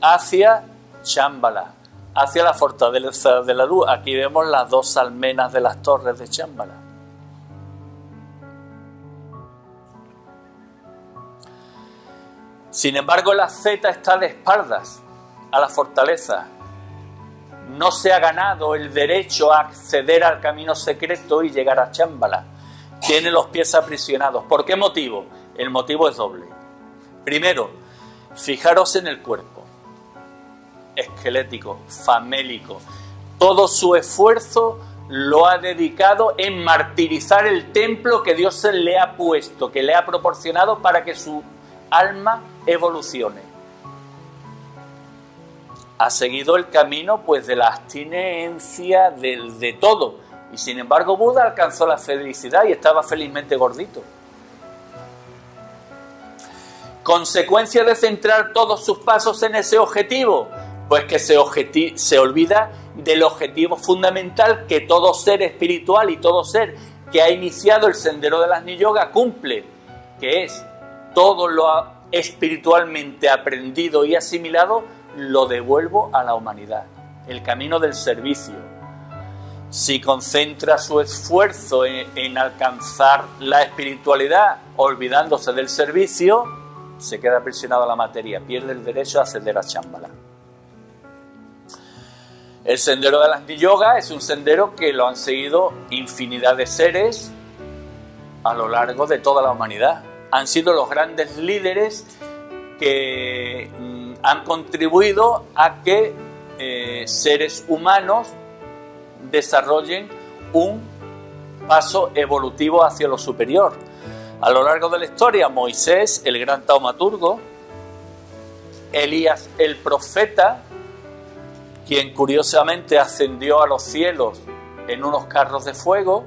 hacia Shambhala, hacia la fortaleza de la luz. Aquí vemos las 2 almenas de las torres de Shambhala. Sin embargo, el asceta está de espaldas a la fortaleza. No se ha ganado el derecho a acceder al camino secreto y llegar a Shambhala. Tiene los pies aprisionados. ¿Por qué motivo? El motivo es doble. Primero, fijaros en el cuerpo. Esquelético, famélico. Todo su esfuerzo lo ha dedicado en martirizar el templo que Dios le ha puesto, que le ha proporcionado para que su alma evolucione. Ha seguido el camino pues de la abstinencia de todo, y sin embargo Buda alcanzó la felicidad y estaba felizmente gordito. ¿Consecuencia de centrar todos sus pasos en ese objetivo? Pues que se olvida del objetivo fundamental que todo ser espiritual y todo ser que ha iniciado el sendero del Agni Yoga cumple, que es todo lo espiritualmente aprendido y asimilado lo devuelvo a la humanidad, el camino del servicio. Si concentra su esfuerzo en alcanzar la espiritualidad olvidándose del servicio, se queda aprisionado a la materia, pierde el derecho a ascender a Shambhala. El sendero de la Andi Yoga es un sendero que lo han seguido infinidad de seres a lo largo de toda la humanidad. Han sido los grandes líderes que han contribuido a que seres humanos desarrollen un paso evolutivo hacia lo superior. A lo largo de la historia, Moisés, el gran taumaturgo, Elías, el profeta, quien curiosamente ascendió a los cielos en unos carros de fuego,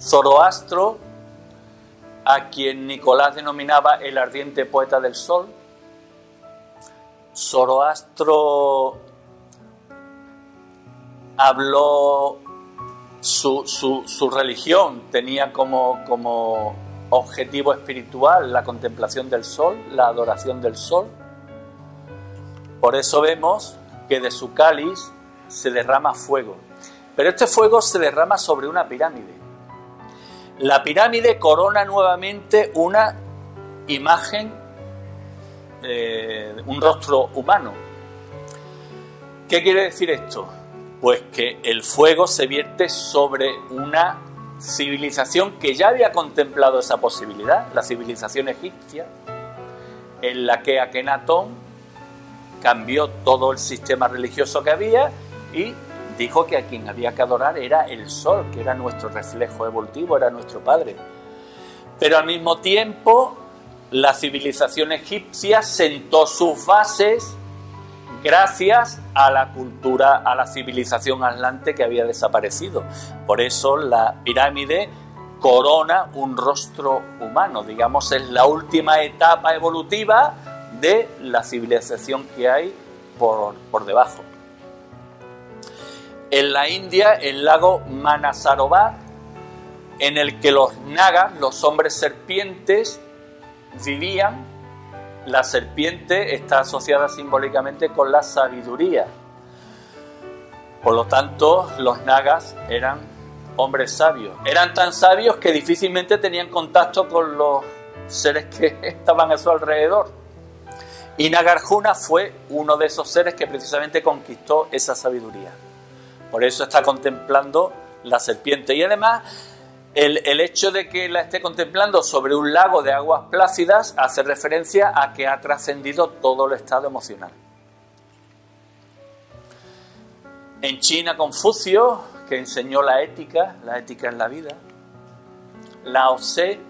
Zoroastro, a quien Nicolás denominaba el ardiente poeta del sol. Zoroastro habló, su religión tenía como objetivo espiritual la contemplación del sol, la adoración del sol. Por eso vemos que de su cáliz se derrama fuego. Pero este fuego se derrama sobre una pirámide. La pirámide corona nuevamente una imagen, un rostro humano. ¿Qué quiere decir esto? Pues que el fuego se vierte sobre una civilización que ya había contemplado esa posibilidad, la civilización egipcia, en la que Akenatón cambió todo el sistema religioso que había y dijo que a quien había que adorar era el sol, que era nuestro reflejo evolutivo, era nuestro padre. Pero al mismo tiempo, la civilización egipcia sentó sus bases gracias a la cultura, a la civilización atlante que había desaparecido. Por eso la pirámide corona un rostro humano, digamos, es la última etapa evolutiva de la civilización que hay por debajo. En la India, el lago Manasarovar, en el que los nagas, los hombres serpientes, vivían. La serpiente está asociada simbólicamente con la sabiduría. Por lo tanto, los nagas eran hombres sabios. Eran tan sabios que difícilmente tenían contacto con los seres que estaban a su alrededor. Y Nagarjuna fue uno de esos seres que precisamente conquistó esa sabiduría. Por eso está contemplando la serpiente. Y además, el hecho de que la esté contemplando sobre un lago de aguas plácidas hace referencia a que ha trascendido todo el estado emocional. En China, Confucio, que enseñó la ética en la vida. Lao Tse,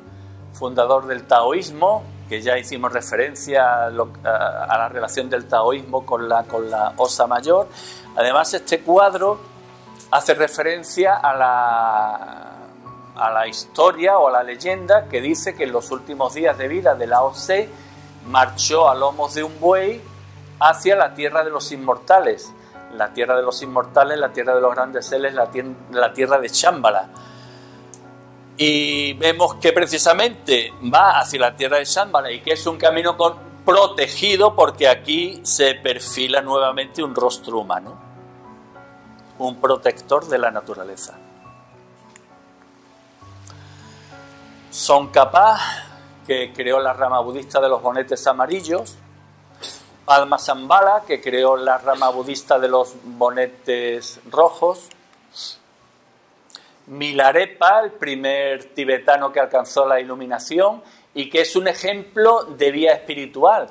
fundador del taoísmo, que ya hicimos referencia a la relación del taoísmo con la Osa Mayor. Además, este cuadro hace referencia a la historia o a la leyenda que dice que en los últimos días de vida de Lao Tse marchó a lomos de un buey hacia la tierra de los inmortales. La tierra de los inmortales, la tierra de los grandes seres, la tierra de Shambhala. Y vemos que precisamente va hacia la tierra de Shambhala y que es un camino protegido porque aquí se perfila nuevamente un rostro humano, un protector de la naturaleza. Tsongkhapa, que creó la rama budista de los bonetes amarillos, Padmasambhava, que creó la rama budista de los bonetes rojos, Milarepa, el primer tibetano que alcanzó la iluminación y que es un ejemplo de vía espiritual,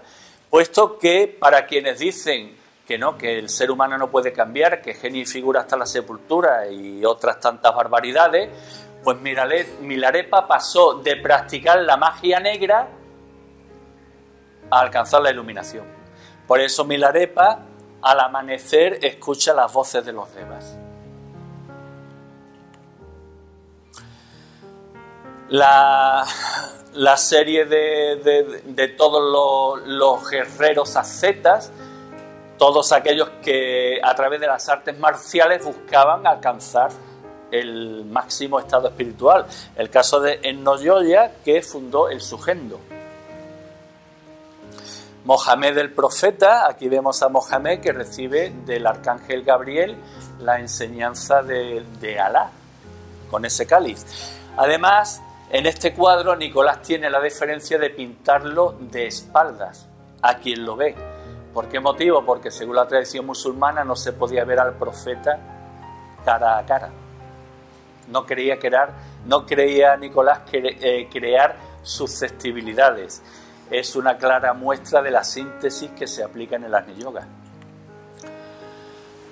puesto que para quienes dicen que no, que el ser humano no puede cambiar, que genio y figura hasta la sepultura y otras tantas barbaridades, pues Milarepa pasó de practicar la magia negra a alcanzar la iluminación. Por eso Milarepa al amanecer escucha las voces de los devas. La serie de todos los guerreros ascetas, todos aquellos que a través de las artes marciales buscaban alcanzar el máximo estado espiritual. El caso de Ennoyoya, que fundó el Sugendo. Mohamed el profeta, aquí vemos a Mohamed que recibe del arcángel Gabriel la enseñanza de Alá con ese cáliz. Además, En este cuadro Nicolás tiene la deferencia de pintarlo de espaldas a quien lo ve. ¿Por qué motivo? Porque según la tradición musulmana no se podía ver al profeta cara a cara. No creía Nicolás crear susceptibilidades. Es una clara muestra de la síntesis que se aplica en el Agni Yoga.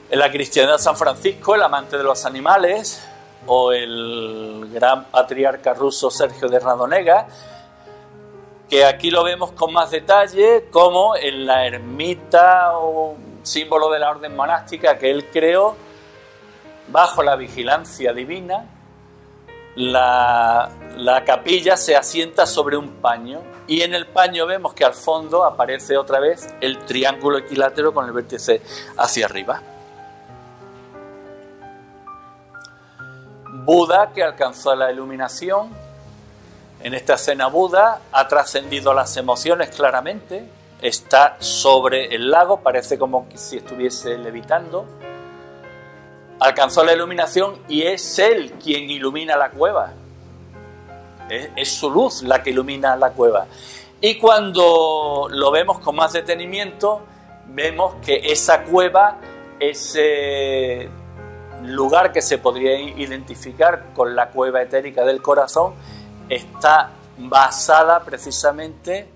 En la cristiandad, San Francisco, el amante de los animales, o el gran patriarca ruso Sergio de Radonega, que aquí lo vemos con más detalle, como en la ermita o símbolo de la orden monástica que él creó, bajo la vigilancia divina, la capilla se asienta sobre un paño, y en el paño vemos que al fondo aparece otra vez el triángulo equilátero con el vértice hacia arriba. Buda, que alcanzó la iluminación. En esta escena Buda ha trascendido las emociones claramente, está sobre el lago, parece como si estuviese levitando. Alcanzó la iluminación y es él quien ilumina la cueva. Es su luz la que ilumina la cueva. Y cuando lo vemos con más detenimiento, vemos que esa cueva, ese lugar que se podría identificar con la cueva etérica del corazón, está basada precisamente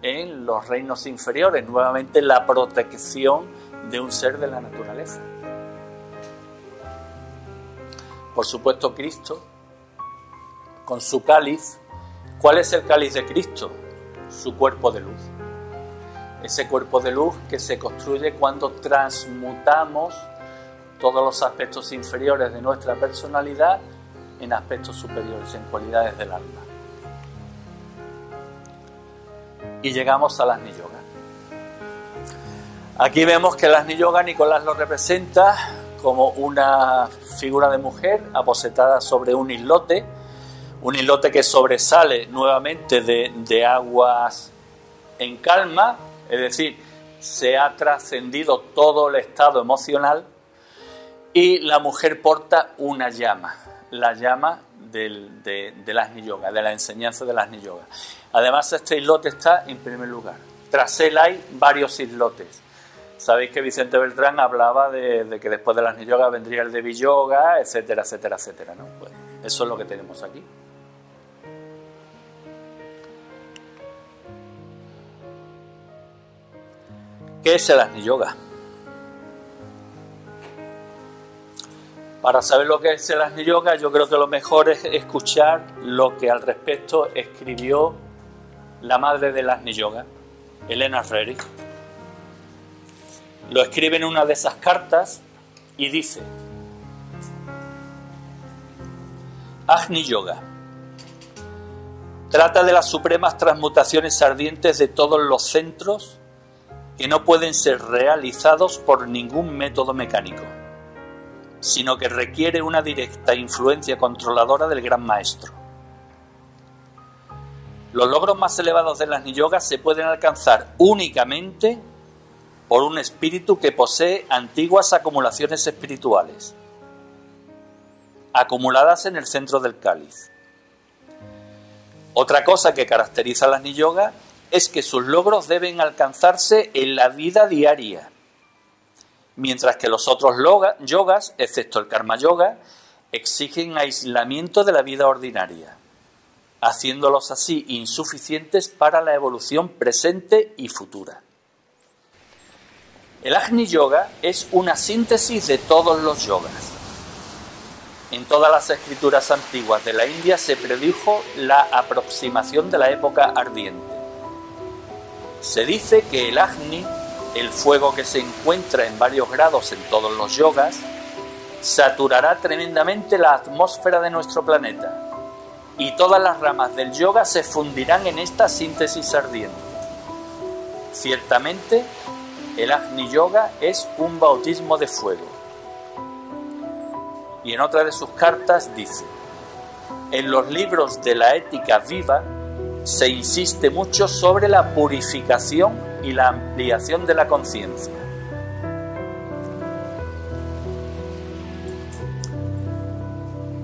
en los reinos inferiores, nuevamente la protección de un ser de la naturaleza. Por supuesto, Cristo, con su cáliz. ¿Cuál es el cáliz de Cristo? Su cuerpo de luz. Ese cuerpo de luz que se construye cuando transmutamos todos los aspectos inferiores de nuestra personalidad en aspectos superiores, en cualidades del alma. Y llegamos al Agni Yoga. Aquí vemos que el Agni Yoga Nicolás lo representa como una figura de mujer aposentada sobre un islote que sobresale nuevamente de aguas en calma, es decir, se ha trascendido todo el estado emocional, y la mujer porta una llama, la llama del Agni Yoga, de la enseñanza del Agni Yoga. Además, este islote está en primer lugar. Tras él hay varios islotes. Sabéis que Vicente Beltrán hablaba de que después del Agni Yoga vendría el Devi Yoga, etcétera, etcétera, etcétera, ¿no? Pues eso es lo que tenemos aquí. ¿Qué es el Agni Yoga? Para saber lo que es el Agni Yoga, yo creo que lo mejor es escuchar lo que al respecto escribió la madre del Agni Yoga, Elena Reri. Lo escribe en una de esas cartas y dice: Agni Yoga trata de las supremas transmutaciones ardientes de todos los centros que no pueden ser realizados por ningún método mecánico, sino que requiere una directa influencia controladora del Gran Maestro. Los logros más elevados del Agni Yoga se pueden alcanzar únicamente por un espíritu que posee antiguas acumulaciones espirituales, acumuladas en el centro del cáliz. Otra cosa que caracteriza al Agni Yoga es que sus logros deben alcanzarse en la vida diaria, mientras que los otros yogas, excepto el Karma Yoga, exigen aislamiento de la vida ordinaria, haciéndolos así insuficientes para la evolución presente y futura. El Agni Yoga es una síntesis de todos los yogas. En todas las escrituras antiguas de la India se predijo la aproximación de la época ardiente. Se dice que el Agni, el fuego que se encuentra en varios grados en todos los yogas, saturará tremendamente la atmósfera de nuestro planeta, y todas las ramas del yoga se fundirán en esta síntesis ardiente. Ciertamente, el Agni Yoga es un bautismo de fuego. Y en otra de sus cartas dice: en los libros de la ética viva se insiste mucho sobre la purificación y la ampliación de la conciencia.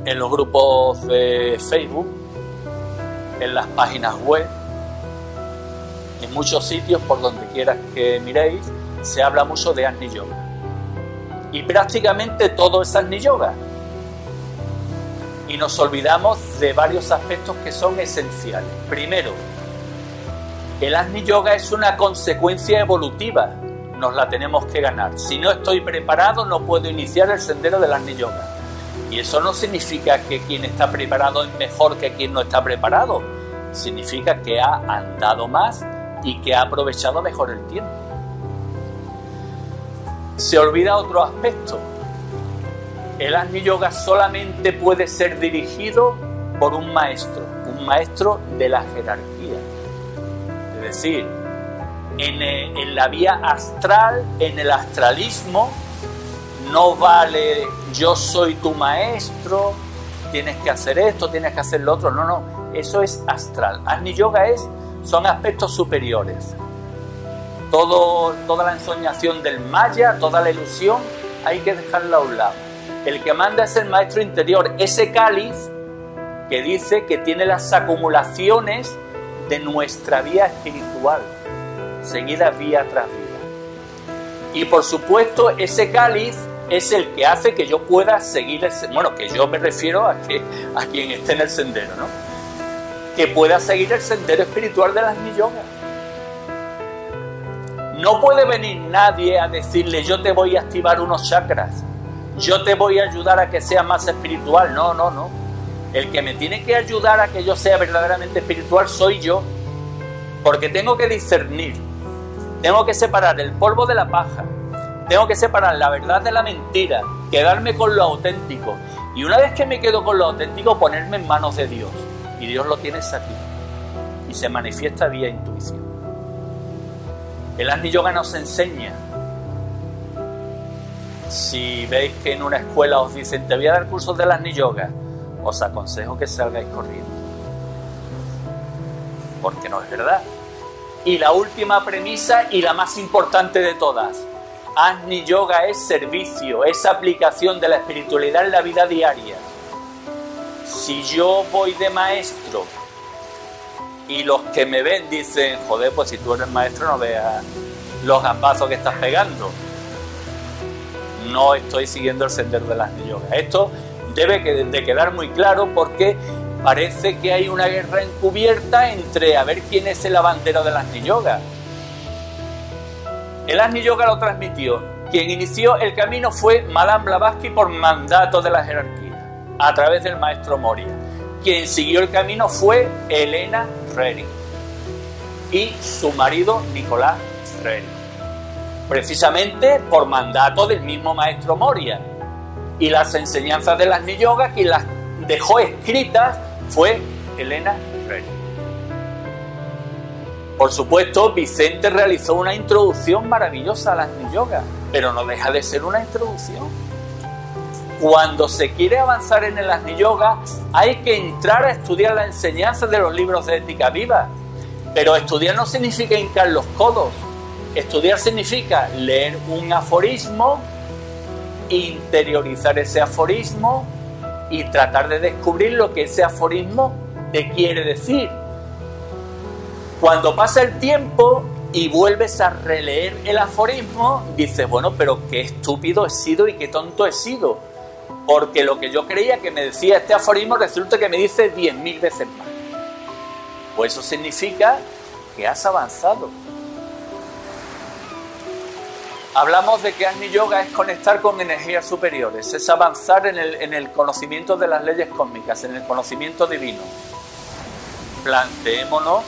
En los grupos de Facebook en las páginas web, en muchos sitios, por donde quieras que miréis, se habla mucho de Agni Yoga. Y prácticamente todo es Agni Yoga. Y nos olvidamos de varios aspectos que son esenciales. Primero, el Agni Yoga es una consecuencia evolutiva. Nos la tenemos que ganar. Si no estoy preparado, no puedo iniciar el sendero del Agni Yoga. Y eso no significa que quien está preparado es mejor que quien no está preparado. Significa que ha andado más y que ha aprovechado mejor el tiempo. Se olvida otro aspecto. El Agni Yoga solamente puede ser dirigido por un maestro de la jerarquía. Es decir, en la vía astral, en el astralismo, no vale yo soy tu maestro, tienes que hacer esto, tienes que hacer lo otro. No, eso es astral. Agni Yoga son aspectos superiores. Toda la ensoñación del maya, toda la ilusión, hay que dejarla a un lado. El que manda es el maestro interior, ese cáliz que dice que tiene las acumulaciones de nuestra vía espiritual, seguida vía tras vía. Y por supuesto, ese cáliz es el que hace que yo pueda seguir, que yo me refiero a quien esté en el sendero, ¿no? Que pueda seguir el sendero espiritual de las Agni Yoga. No puede venir nadie a decirle yo te voy a activar unos chakras, yo te voy a ayudar a que seas más espiritual. No. El que me tiene que ayudar a que yo sea verdaderamente espiritual soy yo, porque tengo que discernir, tengo que separar el polvo de la paja, tengo que separar la verdad de la mentira, quedarme con lo auténtico, y una vez que me quedo con lo auténtico, ponerme en manos de Dios, y Dios lo tienes aquí, y se manifiesta vía intuición. El Agni Yoga nos enseña. Si veis que en una escuela os dicen te voy a dar cursos del Agni Yoga, os aconsejo que salgáis corriendo, porque no es verdad. Y la última premisa y la más importante de todas: Agni Yoga es servicio, es aplicación de la espiritualidad en la vida diaria. Si yo voy de maestro y los que me ven dicen joder, pues si tú eres maestro no veas los gambazos que estás pegando, no estoy siguiendo el sendero del Agni Yoga. Esto debe de quedar muy claro, porque parece que hay una guerra encubierta entre a ver quién es el abanderado del Agni Yoga. El Agni Yoga lo transmitió. Quien inició el camino fue Madame Blavatsky por mandato de la jerarquía, a través del maestro Moria. Quien siguió el camino fue Elena Rering y su marido Nicolás Rering, precisamente por mandato del mismo maestro Moria. Y las enseñanzas del Agni Yoga, quien las dejó escritas, fue Elena Rering. Por supuesto, Vicente realizó una introducción maravillosa al Agni Yoga, pero no deja de ser una introducción. Cuando se quiere avanzar en el Agni Yoga, hay que entrar a estudiar la enseñanza de los libros de ética viva. Pero estudiar no significa hincar los codos. Estudiar significa leer un aforismo, interiorizar ese aforismo y tratar de descubrir lo que ese aforismo te quiere decir. Cuando pasa el tiempo y vuelves a releer el aforismo, dices, bueno, pero qué estúpido he sido y qué tonto he sido, porque lo que yo creía que me decía este aforismo resulta que me dice 10.000 veces más. Pues eso significa que has avanzado. Hablamos de que Agni Yoga es conectar con energías superiores, es avanzar en el conocimiento de las leyes cósmicas, en el conocimiento divino. Planteémonos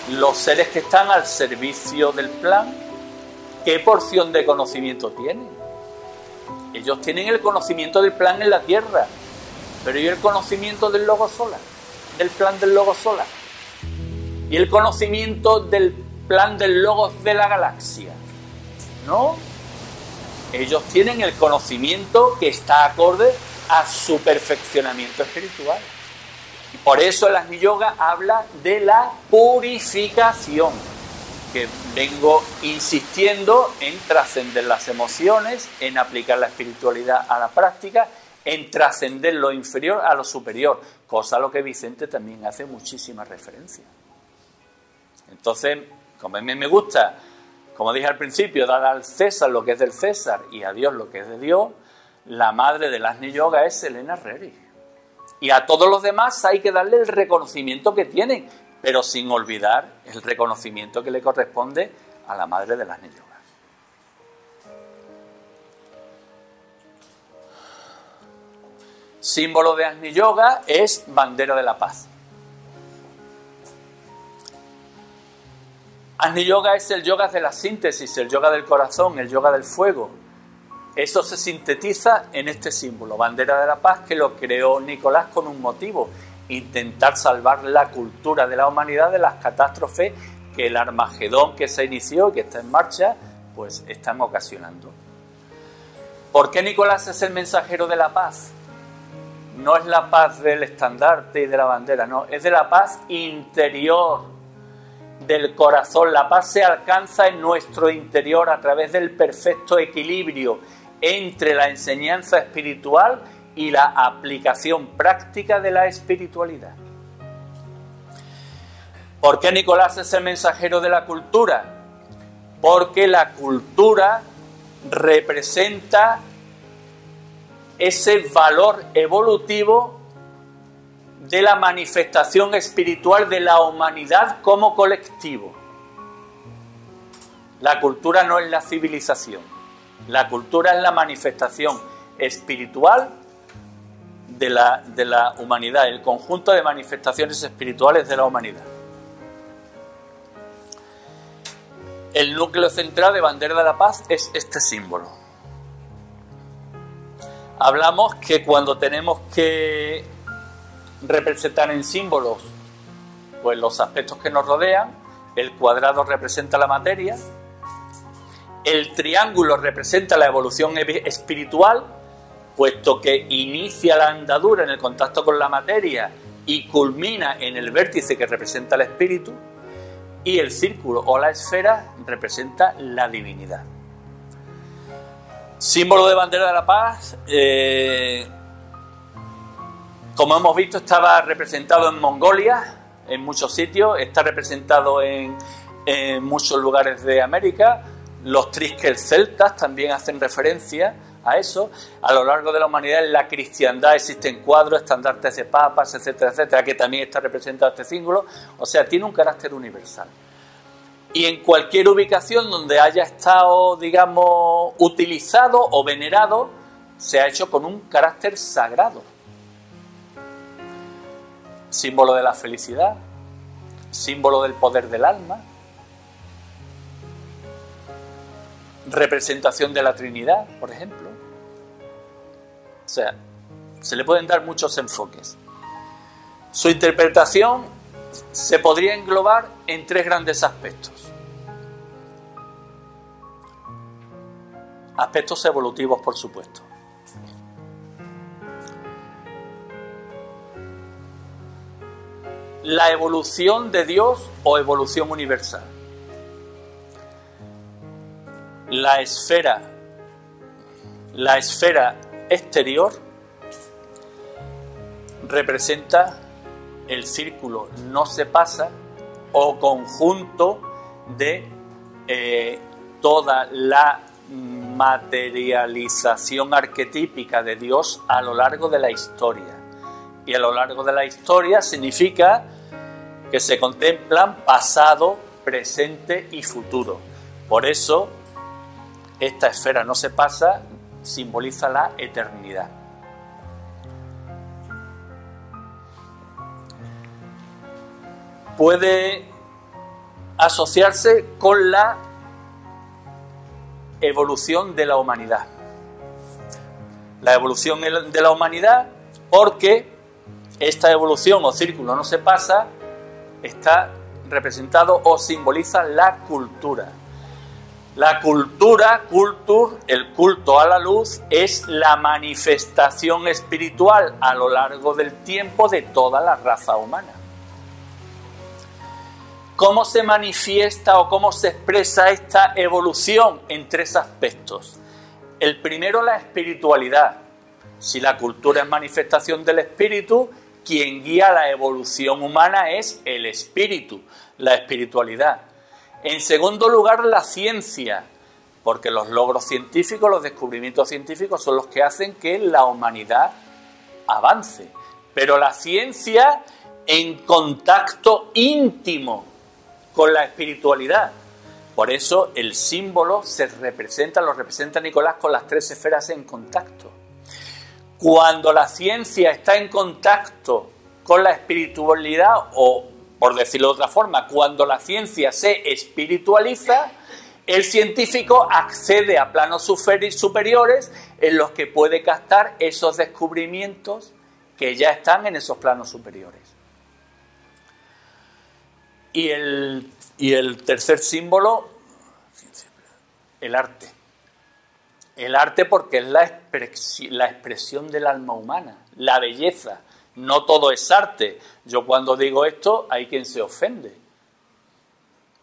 los seres que están al servicio del plan, ¿qué porción de conocimiento tienen? Ellos tienen el conocimiento del plan en la Tierra, pero ¿y el conocimiento del Logo Solar? Del plan del Logo Solar. ¿Y el conocimiento del plan del Logos de la galaxia? ¿No? Ellos tienen el conocimiento que está acorde a su perfeccionamiento espiritual. Y por eso el Agni Yoga habla de la purificación, que vengo insistiendo en trascender las emociones, en aplicar la espiritualidad a la práctica, en trascender lo inferior a lo superior, cosa a lo que Vicente también hace muchísima referencia. Entonces, como a mí me gusta, como dije al principio, dar al César lo que es del César y a Dios lo que es de Dios, la madre del Agni Yoga es Elena Rerich. Y a todos los demás hay que darle el reconocimiento que tienen, pero sin olvidar el reconocimiento que le corresponde a la madre del Agni Yoga. Símbolo de Agni Yoga es bandera de la paz. Agni Yoga es el yoga de la síntesis, el yoga del corazón, el yoga del fuego. Eso se sintetiza en este símbolo, bandera de la paz, que lo creó Nicolás con un motivo: intentar salvar la cultura de la humanidad de las catástrofes que el Armagedón que se inició, que está en marcha, pues están ocasionando. ¿Por qué Nicolás es el mensajero de la paz? No es la paz del estandarte y de la bandera, no, es de la paz interior, del corazón. La paz se alcanza en nuestro interior a través del perfecto equilibrio entre la enseñanza espiritual y la aplicación práctica de la espiritualidad. ¿Por qué Nicolás es el mensajero de la cultura? Porque la cultura representa ese valor evolutivo de la manifestación espiritual de la humanidad como colectivo. La cultura no es la civilización. La cultura es la manifestación espiritual de la humanidad, el conjunto de manifestaciones espirituales de la humanidad. El núcleo central de Bandera de la Paz es este símbolo. Hablamos que cuando tenemos que representar en símbolos pues los aspectos que nos rodean, el cuadrado representa la materia, el triángulo representa la evolución espiritual, puesto que inicia la andadura en el contacto con la materia y culmina en el vértice que representa el espíritu, y el círculo o la esfera representa la divinidad. Símbolo de Bandera de la Paz, como hemos visto, estaba representado en Mongolia, en muchos sitios, está representado en muchos lugares de América. Los triskel celtas también hacen referencia a eso. A lo largo de la humanidad, en la cristiandad existen cuadros, estandartes de papas, etcétera, etcétera, que también está representado este símbolo. O sea, tiene un carácter universal. Y en cualquier ubicación donde haya estado, digamos, utilizado o venerado, se ha hecho con un carácter sagrado. Símbolo de la felicidad, símbolo del poder del alma, representación de la Trinidad, por ejemplo. O sea, se le pueden dar muchos enfoques. Su interpretación se podría englobar en tres grandes aspectos. Aspectos evolutivos, por supuesto. La evolución de Dios o evolución universal. La esfera exterior representa el círculo no se pasa o conjunto de toda la materialización arquetípica de Dios a lo largo de la historia. Y a lo largo de la historia significa que se contemplan pasado, presente y futuro. Por eso, esta esfera no se pasa simboliza la eternidad. Puede asociarse con la evolución de la humanidad. La evolución de la humanidad, porque esta evolución o círculo no se pasa, está representado o simboliza la cultura. La cultura, el culto a la luz, es la manifestación espiritual a lo largo del tiempo de toda la raza humana. ¿Cómo se manifiesta o cómo se expresa esta evolución? En tres aspectos. El primero, la espiritualidad. Si la cultura es manifestación del espíritu, quien guía la evolución humana es el espíritu, la espiritualidad. En segundo lugar, la ciencia, porque los logros científicos, los descubrimientos científicos son los que hacen que la humanidad avance. Pero la ciencia en contacto íntimo con la espiritualidad. Por eso el símbolo lo representa Nicolás con las 3 esferas en contacto. Cuando la ciencia está en contacto con la espiritualidad, o por decirlo de otra forma, cuando la ciencia se espiritualiza, el científico accede a planos superiores en los que puede captar esos descubrimientos que ya están en esos planos superiores. Y el tercer símbolo, el arte. El arte porque es la expresión del alma humana, la belleza. No todo es arte. Yo cuando digo esto hay quien se ofende.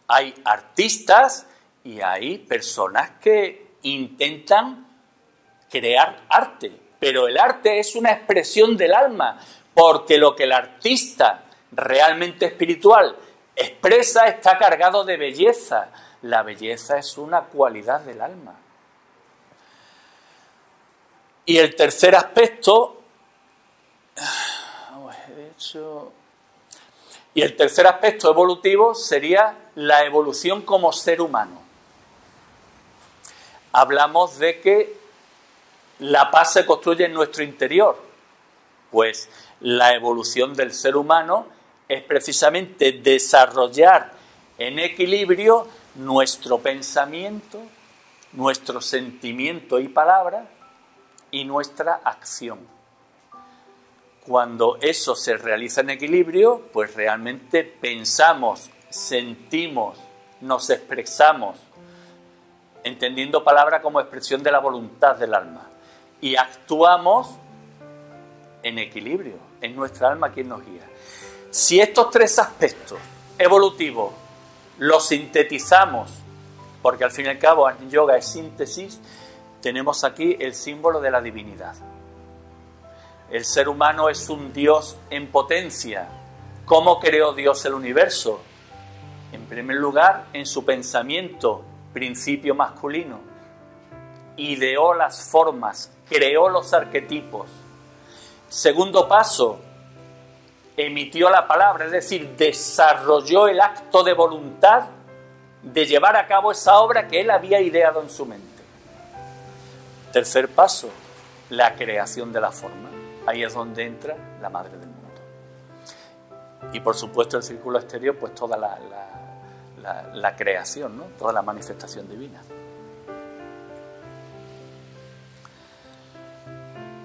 Hay artistas y hay personas que intentan crear arte. Pero el arte es una expresión del alma, porque lo que el artista realmente espiritual expresa está cargado de belleza. La belleza es una cualidad del alma. Y el tercer aspecto, evolutivo sería la evolución como ser humano. Hablamos de que la paz se construye en nuestro interior. Pues la evolución del ser humano es precisamente desarrollar en equilibrio nuestro pensamiento, nuestro sentimiento y palabra y nuestra acción. Cuando eso se realiza en equilibrio, pues realmente pensamos, sentimos, nos expresamos, entendiendo palabra como expresión de la voluntad del alma, y actuamos en equilibrio, en nuestra alma quien nos guía. Si estos 3 aspectos evolutivos los sintetizamos, porque al fin y al cabo el yoga es síntesis, tenemos aquí el símbolo de la divinidad. El ser humano es un Dios en potencia. ¿Cómo creó Dios el universo? En primer lugar, en su pensamiento, principio masculino. Ideó las formas, creó los arquetipos. Segundo paso, emitió la palabra, es decir, desarrolló el acto de voluntad de llevar a cabo esa obra que él había ideado en su mente. Tercer paso, la creación de la forma. Ahí es donde entra la madre del mundo. Y por supuesto el círculo exterior, pues toda la creación, ¿no? Toda la manifestación divina.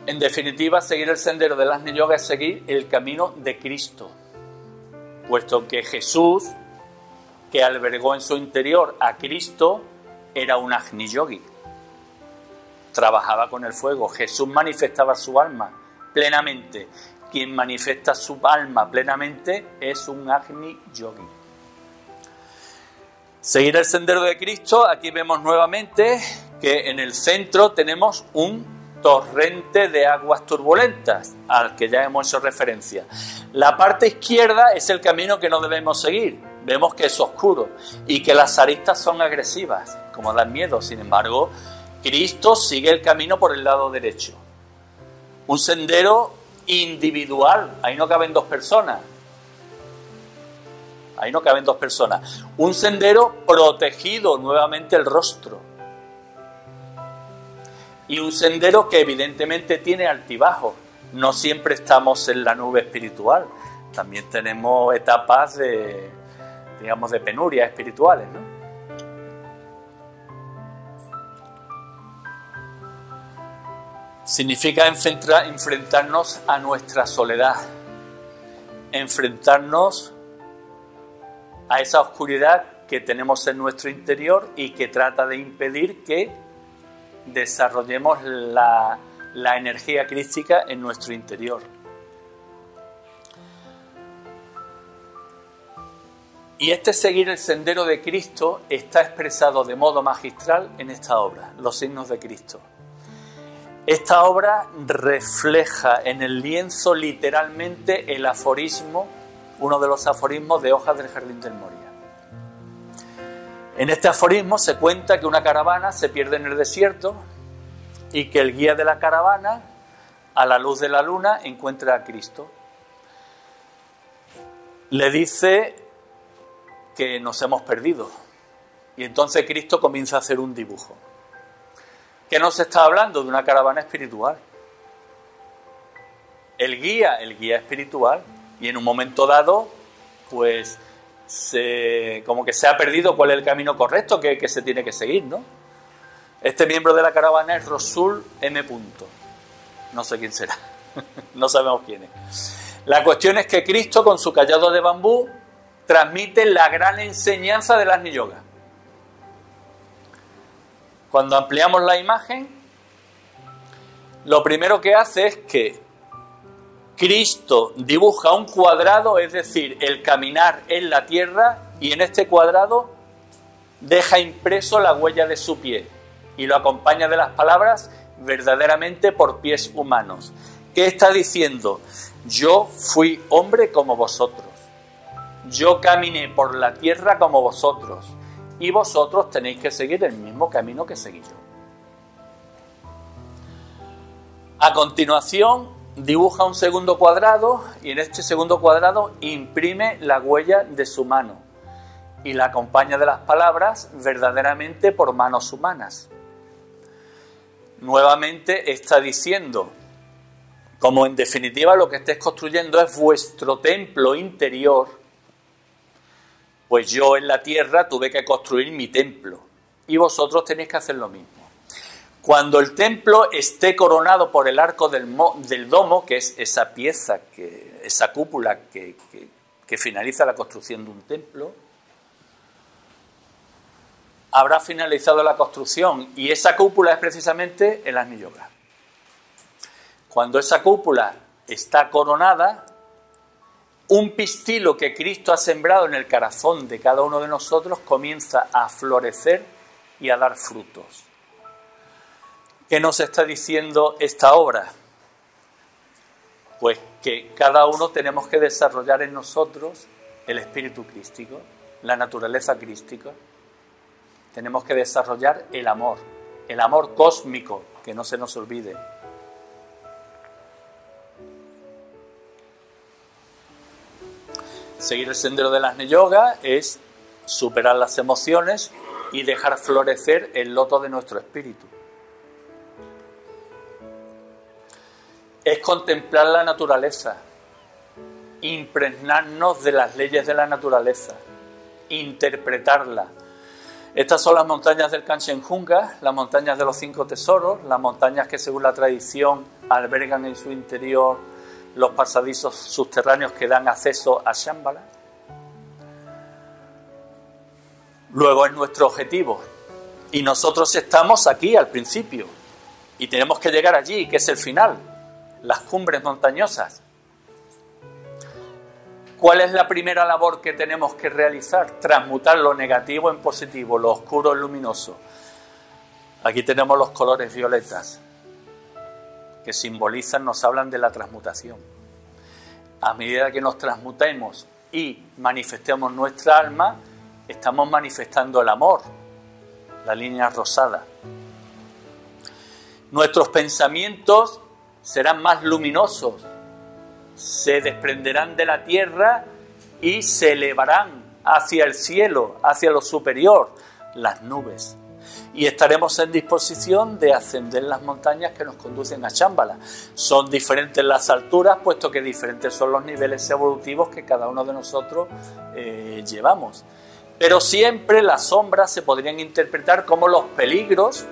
En definitiva, seguir el sendero del Agni Yoga es seguir el camino de Cristo, puesto que Jesús, que albergó en su interior a Cristo, era un Agni Yogi. Trabajaba con el fuego. Jesús manifestaba su alma plenamente. Quien manifiesta su alma plenamente es un Agni Yogi. Seguir el sendero de Cristo, aquí vemos nuevamente que en el centro tenemos un torrente de aguas turbulentas, al que ya hemos hecho referencia. La parte izquierda es el camino que no debemos seguir. Vemos que es oscuro y que las aristas son agresivas, como dan miedo. Sin embargo, Cristo sigue el camino por el lado derecho. Un sendero individual, ahí no caben 2 personas. Ahí no caben 2 personas. Un sendero protegido, nuevamente el rostro. Y un sendero que evidentemente tiene altibajos. No siempre estamos en la nube espiritual. También tenemos etapas de penurias espirituales, ¿no? Significa enfrentarnos a nuestra soledad, enfrentarnos a esa oscuridad que tenemos en nuestro interior y que trata de impedir que desarrollemos la energía crística en nuestro interior. Y este seguir el sendero de Cristo está expresado de modo magistral en esta obra, Los signos de Cristo. Esta obra refleja en el lienzo literalmente el aforismo, uno de los aforismos de Hojas del Jardín del Moria. En este aforismo se cuenta que una caravana se pierde en el desierto y que el guía de la caravana, a la luz de la luna, encuentra a Cristo. Le dice que nos hemos perdido. Y entonces Cristo comienza a hacer un dibujo. ¿Qué nos está hablando? De una caravana espiritual. El guía espiritual. Y en un momento dado, pues, como que se ha perdido cuál es el camino correcto que se tiene que seguir, ¿no? Este miembro de la caravana es Rosul M. No sé quién será. No sabemos quién es. La cuestión es que Cristo, con su cayado de bambú, transmite la gran enseñanza del Agni Yoga. Cuando ampliamos la imagen, lo primero que hace es que Cristo dibuja un cuadrado, es decir, el caminar en la tierra, y en este cuadrado deja impreso la huella de su pie y lo acompaña de las palabras verdaderamente por pies humanos. ¿Qué está diciendo? Yo fui hombre como vosotros, yo caminé por la tierra como vosotros, y vosotros tenéis que seguir el mismo camino que seguí yo. A continuación, dibuja un segundo cuadrado y en este segundo cuadrado imprime la huella de su mano y la acompaña de las palabras verdaderamente por manos humanas. Nuevamente está diciendo, como en definitiva lo que estáis construyendo es vuestro templo interior, pues yo en la tierra tuve que construir mi templo y vosotros tenéis que hacer lo mismo. Cuando el templo esté coronado por el arco del domo, que es esa pieza, esa cúpula que finaliza la construcción de un templo, habrá finalizado la construcción, y esa cúpula es precisamente el Agni Yoga. Cuando esa cúpula está coronada, un pistilo que Cristo ha sembrado en el corazón de cada uno de nosotros comienza a florecer y a dar frutos. ¿Qué nos está diciendo esta obra? Pues que cada uno tenemos que desarrollar en nosotros el espíritu crístico, la naturaleza crística. Tenemos que desarrollar el amor cósmico, que no se nos olvide. Seguir el sendero del Agni Yoga es superar las emociones y dejar florecer el loto de nuestro espíritu. Es contemplar la naturaleza, impregnarnos de las leyes de la naturaleza, interpretarla. Estas son las montañas del Kanchenjunga, las montañas de los 5 tesoros, las montañas que según la tradición albergan en su interior los pasadizos subterráneos que dan acceso a Shambhala. Luego es nuestro objetivo y nosotros estamos aquí al principio y tenemos que llegar allí, que es el final, las cumbres montañosas. ¿Cuál es la primera labor que tenemos que realizar? Transmutar lo negativo en positivo, lo oscuro en luminoso. Aquí tenemos los colores violetas que simbolizan, nos hablan de la transmutación. A medida que nos transmutemos y manifestemos nuestra alma, estamos manifestando el amor, la línea rosada. Nuestros pensamientos serán más luminosos, se desprenderán de la tierra y se elevarán hacia el cielo, hacia lo superior, las nubes. Y estaremos en disposición de ascender las montañas que nos conducen a Shambhala. Son diferentes las alturas, puesto que diferentes son los niveles evolutivos que cada uno de nosotros llevamos. Pero siempre las sombras se podrían interpretar como los peligros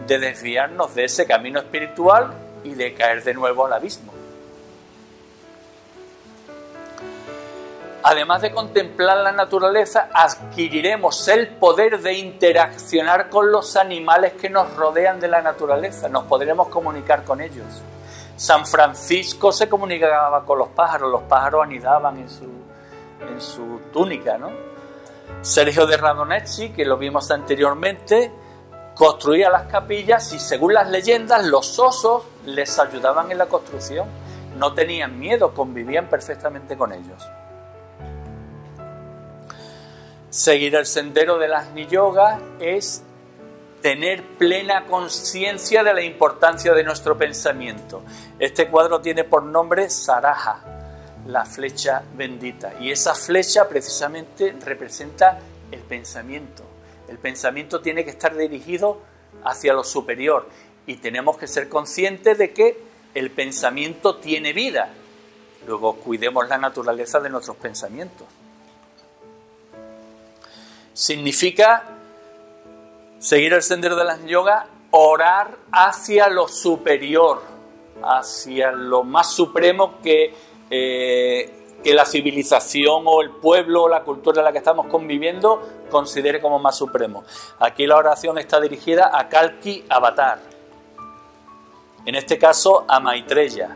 de desviarnos de ese camino espiritual y de caer de nuevo al abismo. Además de contemplar la naturaleza, adquiriremos el poder de interaccionar con los animales que nos rodean de la naturaleza. Nos podremos comunicar con ellos. San Francisco se comunicaba con los pájaros anidaban en su túnica, ¿no? Sergio de Radonecci, que lo vimos anteriormente, construía las capillas y, según las leyendas, los osos les ayudaban en la construcción. No tenían miedo, convivían perfectamente con ellos. Seguir el sendero del Agni Yoga es tener plena conciencia de la importancia de nuestro pensamiento. Este cuadro tiene por nombre Saraha, la flecha bendita, y esa flecha precisamente representa el pensamiento. El pensamiento tiene que estar dirigido hacia lo superior y tenemos que ser conscientes de que el pensamiento tiene vida. Luego cuidemos la naturaleza de nuestros pensamientos. Significa seguir el sendero de las yoga, orar hacia lo superior, hacia lo más supremo que la civilización o el pueblo o la cultura en la que estamos conviviendo considere como más supremo. Aquí la oración está dirigida a Kalki Avatar, en este caso a Maitreya.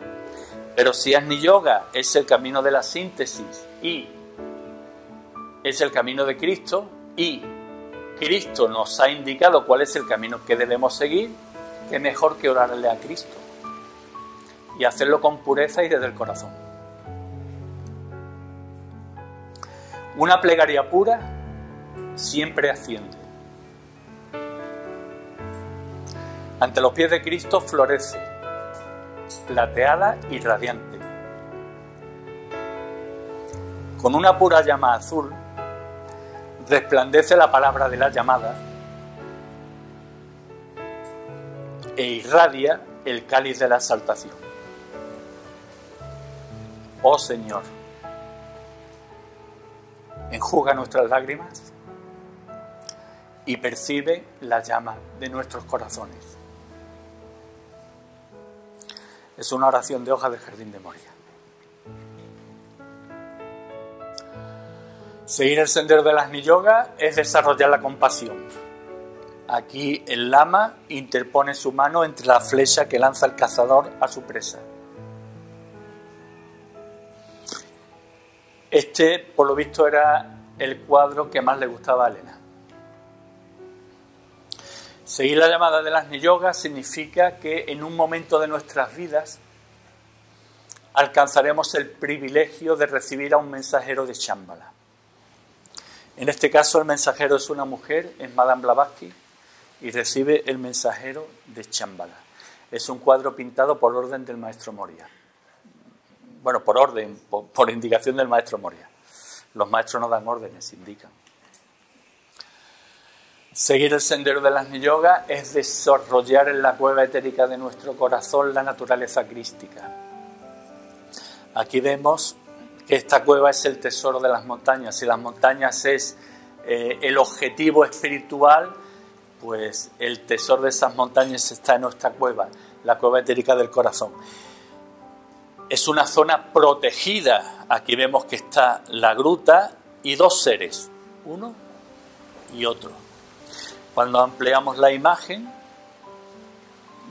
Pero si Agni Yoga es el camino de la síntesis y es el camino de Cristo, y Cristo nos ha indicado cuál es el camino que debemos seguir, qué mejor que orarle a Cristo y hacerlo con pureza y desde el corazón. Una plegaria pura siempre asciende. Ante los pies de Cristo florece, plateada y radiante. Con una pura llama azul resplandece la palabra de la llamada e irradia el cáliz de la exaltación. Oh Señor, enjuga nuestras lágrimas y percibe la llama de nuestros corazones. Es una oración de hoja del Jardín de Moria. Seguir el sendero del Agni Yoga es desarrollar la compasión. Aquí el lama interpone su mano entre la flecha que lanza el cazador a su presa. Este, por lo visto, era el cuadro que más le gustaba a Elena. Seguir la llamada del Agni Yoga significa que en un momento de nuestras vidas alcanzaremos el privilegio de recibir a un mensajero de Shambhala. En este caso el mensajero es una mujer, es Madame Blavatsky, y recibe el mensajero de Shambhala. Es un cuadro pintado por orden del maestro Moria. Bueno, por orden, por indicación del maestro Moria. Los maestros no dan órdenes, indican. Seguir el sendero del Agni Yoga es desarrollar en la cueva etérica de nuestro corazón la naturaleza crística. Aquí vemos que esta cueva es el tesoro de las montañas. Si las montañas es el objetivo espiritual, pues el tesoro de esas montañas está en nuestra cueva, la cueva etérica del corazón. Es una zona protegida. Aquí vemos que está la gruta y dos seres, uno y otro. Cuando ampliamos la imagen,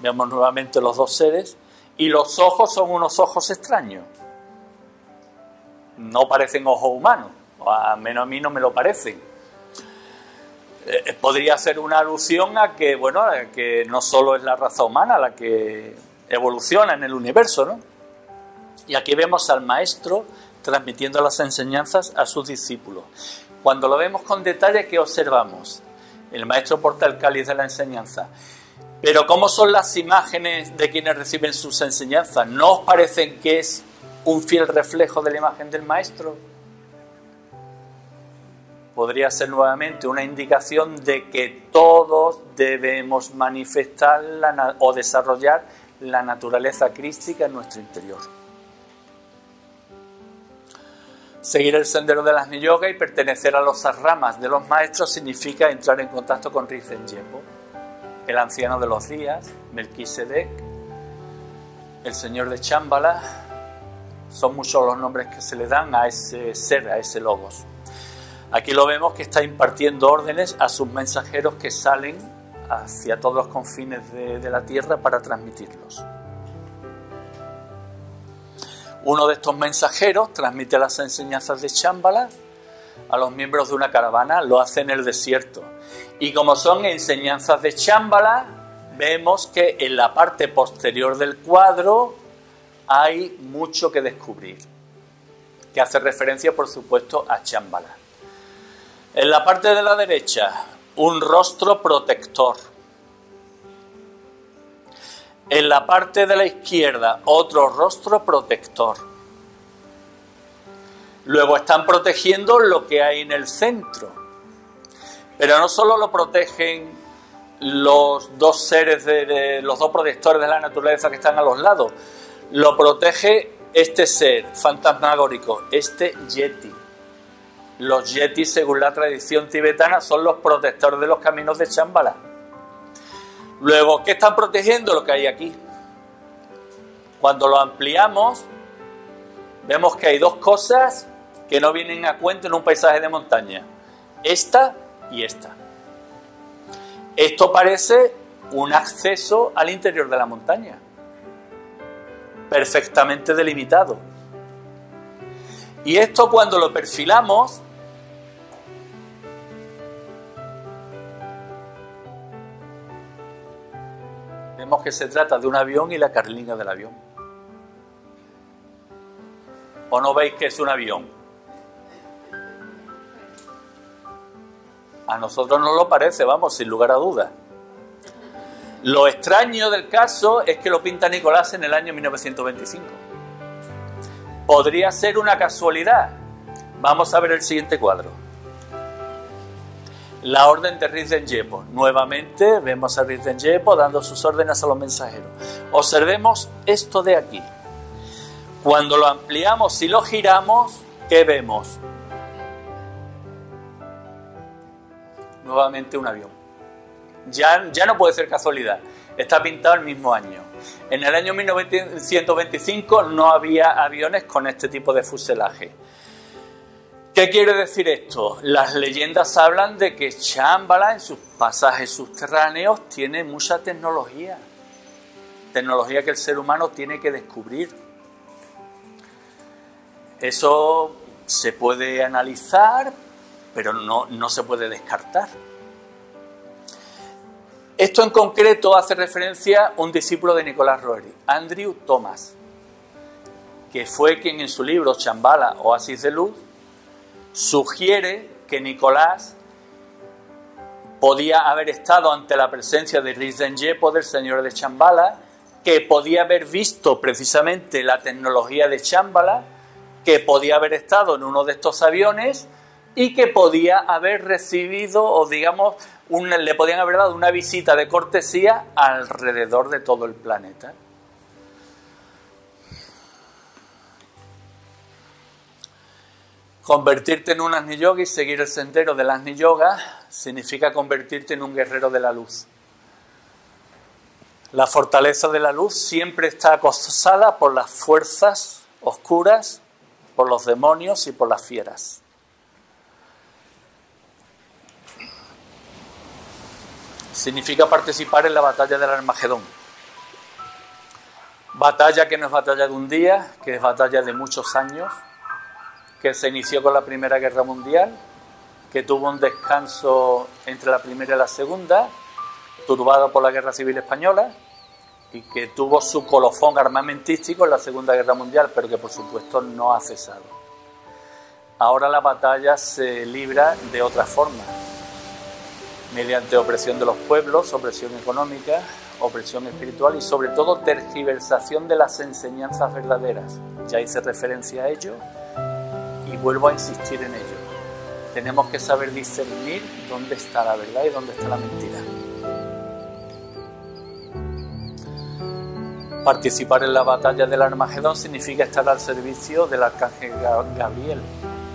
vemos nuevamente los dos seres y los ojos son unos ojos extraños. No parecen ojos humanos, o al menos a mí no me lo parecen. Podría ser una alusión a que, bueno, a que no solo es la raza humana la que evoluciona en el universo, ¿no? Y aquí vemos al maestro transmitiendo las enseñanzas a sus discípulos. Cuando lo vemos con detalle, ¿qué observamos? El maestro porta el cáliz de la enseñanza. Pero ¿cómo son las imágenes de quienes reciben sus enseñanzas? ¿No os parecen que es un fiel reflejo de la imagen del maestro? Podría ser nuevamente una indicación de que todos debemos manifestar o desarrollar la naturaleza crística en nuestro interior. Seguir el sendero del Agni Yoga y pertenecer a las ramas de los maestros significa entrar en contacto con Rinzin Yempo, el anciano de los días, Melquisedec, el señor de Shambhala. Son muchos los nombres que se le dan a ese ser, a ese logos. Aquí lo vemos que está impartiendo órdenes a sus mensajeros que salen hacia todos los confines de la tierra para transmitirlos. Uno de estos mensajeros transmite las enseñanzas de Shambhala a los miembros de una caravana, lo hace en el desierto Y como son enseñanzas de Shambhala, vemos que en la parte posterior del cuadro hay mucho que descubrir, que hace referencia, por supuesto, a Shambhala. En la parte de la derecha, un rostro protector. En la parte de la izquierda, otro rostro protector. Luego están protegiendo lo que hay en el centro. Pero no solo lo protegen los dos seres, los dos protectores de la naturaleza que están a los lados. Lo protege este ser fantasmagórico, este yeti. Los yetis, según la tradición tibetana, son los protectores de los caminos de Shambhala. Luego, ¿qué están protegiendo? Lo que hay aquí. Cuando lo ampliamos, vemos que hay dos cosas que no vienen a cuento en un paisaje de montaña. Esta y esta. Esto parece un acceso al interior de la montaña, perfectamente delimitado. Y esto, cuando lo perfilamos, vemos que se trata de un avión y la carlina del avión. ¿O no veis que es un avión? A nosotros nos lo parece, vamos, sin lugar a dudas. Lo extraño del caso es que lo pinta Nicolás en el año 1925. Podría ser una casualidad. Vamos a ver el siguiente cuadro. La orden de Rinzai Gyatso. Nuevamente vemos a Rinzai Gyatso dando sus órdenes a los mensajeros. Observemos esto de aquí. Cuando lo ampliamos y lo giramos, ¿qué vemos? Nuevamente un avión. Ya no puede ser casualidad. Está pintado el mismo año. En el año 1925 no había aviones con este tipo de fuselaje. ¿Qué quiere decir esto? Las leyendas hablan de que Shambhala, en sus pasajes subterráneos, tiene mucha tecnología. Tecnología que el ser humano tiene que descubrir. Eso se puede analizar, pero no se puede descartar. Esto en concreto hace referencia a un discípulo de Nicolás Roerich, Andrew Thomas, que fue quien en su libro Shambhala, Oasis de Luz, sugiere que Nicolás podía haber estado ante la presencia de Rinzai Gyatso, del señor de Shambhala, que podía haber visto precisamente la tecnología de Shambhala, que podía haber estado en uno de estos aviones y que podía haber recibido, o digamos, le podían haber dado una visita de cortesía alrededor de todo el planeta. Convertirte en un Agni Yogi y seguir el sendero del Agni Yoga significa convertirte en un guerrero de la luz. La fortaleza de la luz siempre está acosada por las fuerzas oscuras, por los demonios y por las fieras. Significa participar en la batalla del Armagedón. Batalla que no es batalla de un día, que es batalla de muchos años, que se inició con la Primera Guerra Mundial, que tuvo un descanso entre la Primera y la Segunda, turbado por la Guerra Civil Española, y que tuvo su colofón armamentístico en la Segunda Guerra Mundial, pero que por supuesto no ha cesado. Ahora la batalla se libra de otra forma, mediante opresión de los pueblos, opresión económica, opresión espiritual y sobre todo tergiversación de las enseñanzas verdaderas. Ya hice referencia a ello y vuelvo a insistir en ello. Tenemos que saber discernir dónde está la verdad y dónde está la mentira. Participar en la batalla del Armagedón significa estar al servicio del arcángel Gabriel,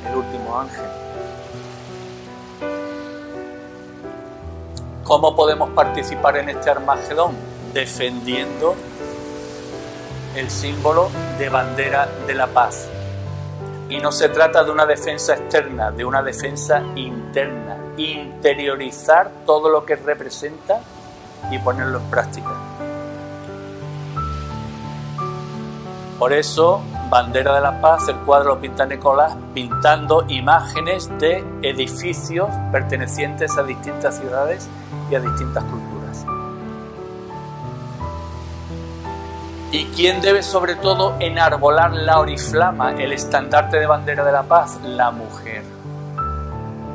el último ángel. ¿Cómo podemos participar en este Armagedón? Defendiendo el símbolo de bandera de la paz. Y no se trata de una defensa externa, de una defensa interna. Interiorizar todo lo que representa y ponerlo en práctica. Por eso bandera de la paz, el cuadro lo pinta Nicolás, pintando imágenes de edificios pertenecientes a distintas ciudades y a distintas culturas. ¿Y quién debe sobre todo enarbolar la oriflama, el estandarte de bandera de la paz? La mujer.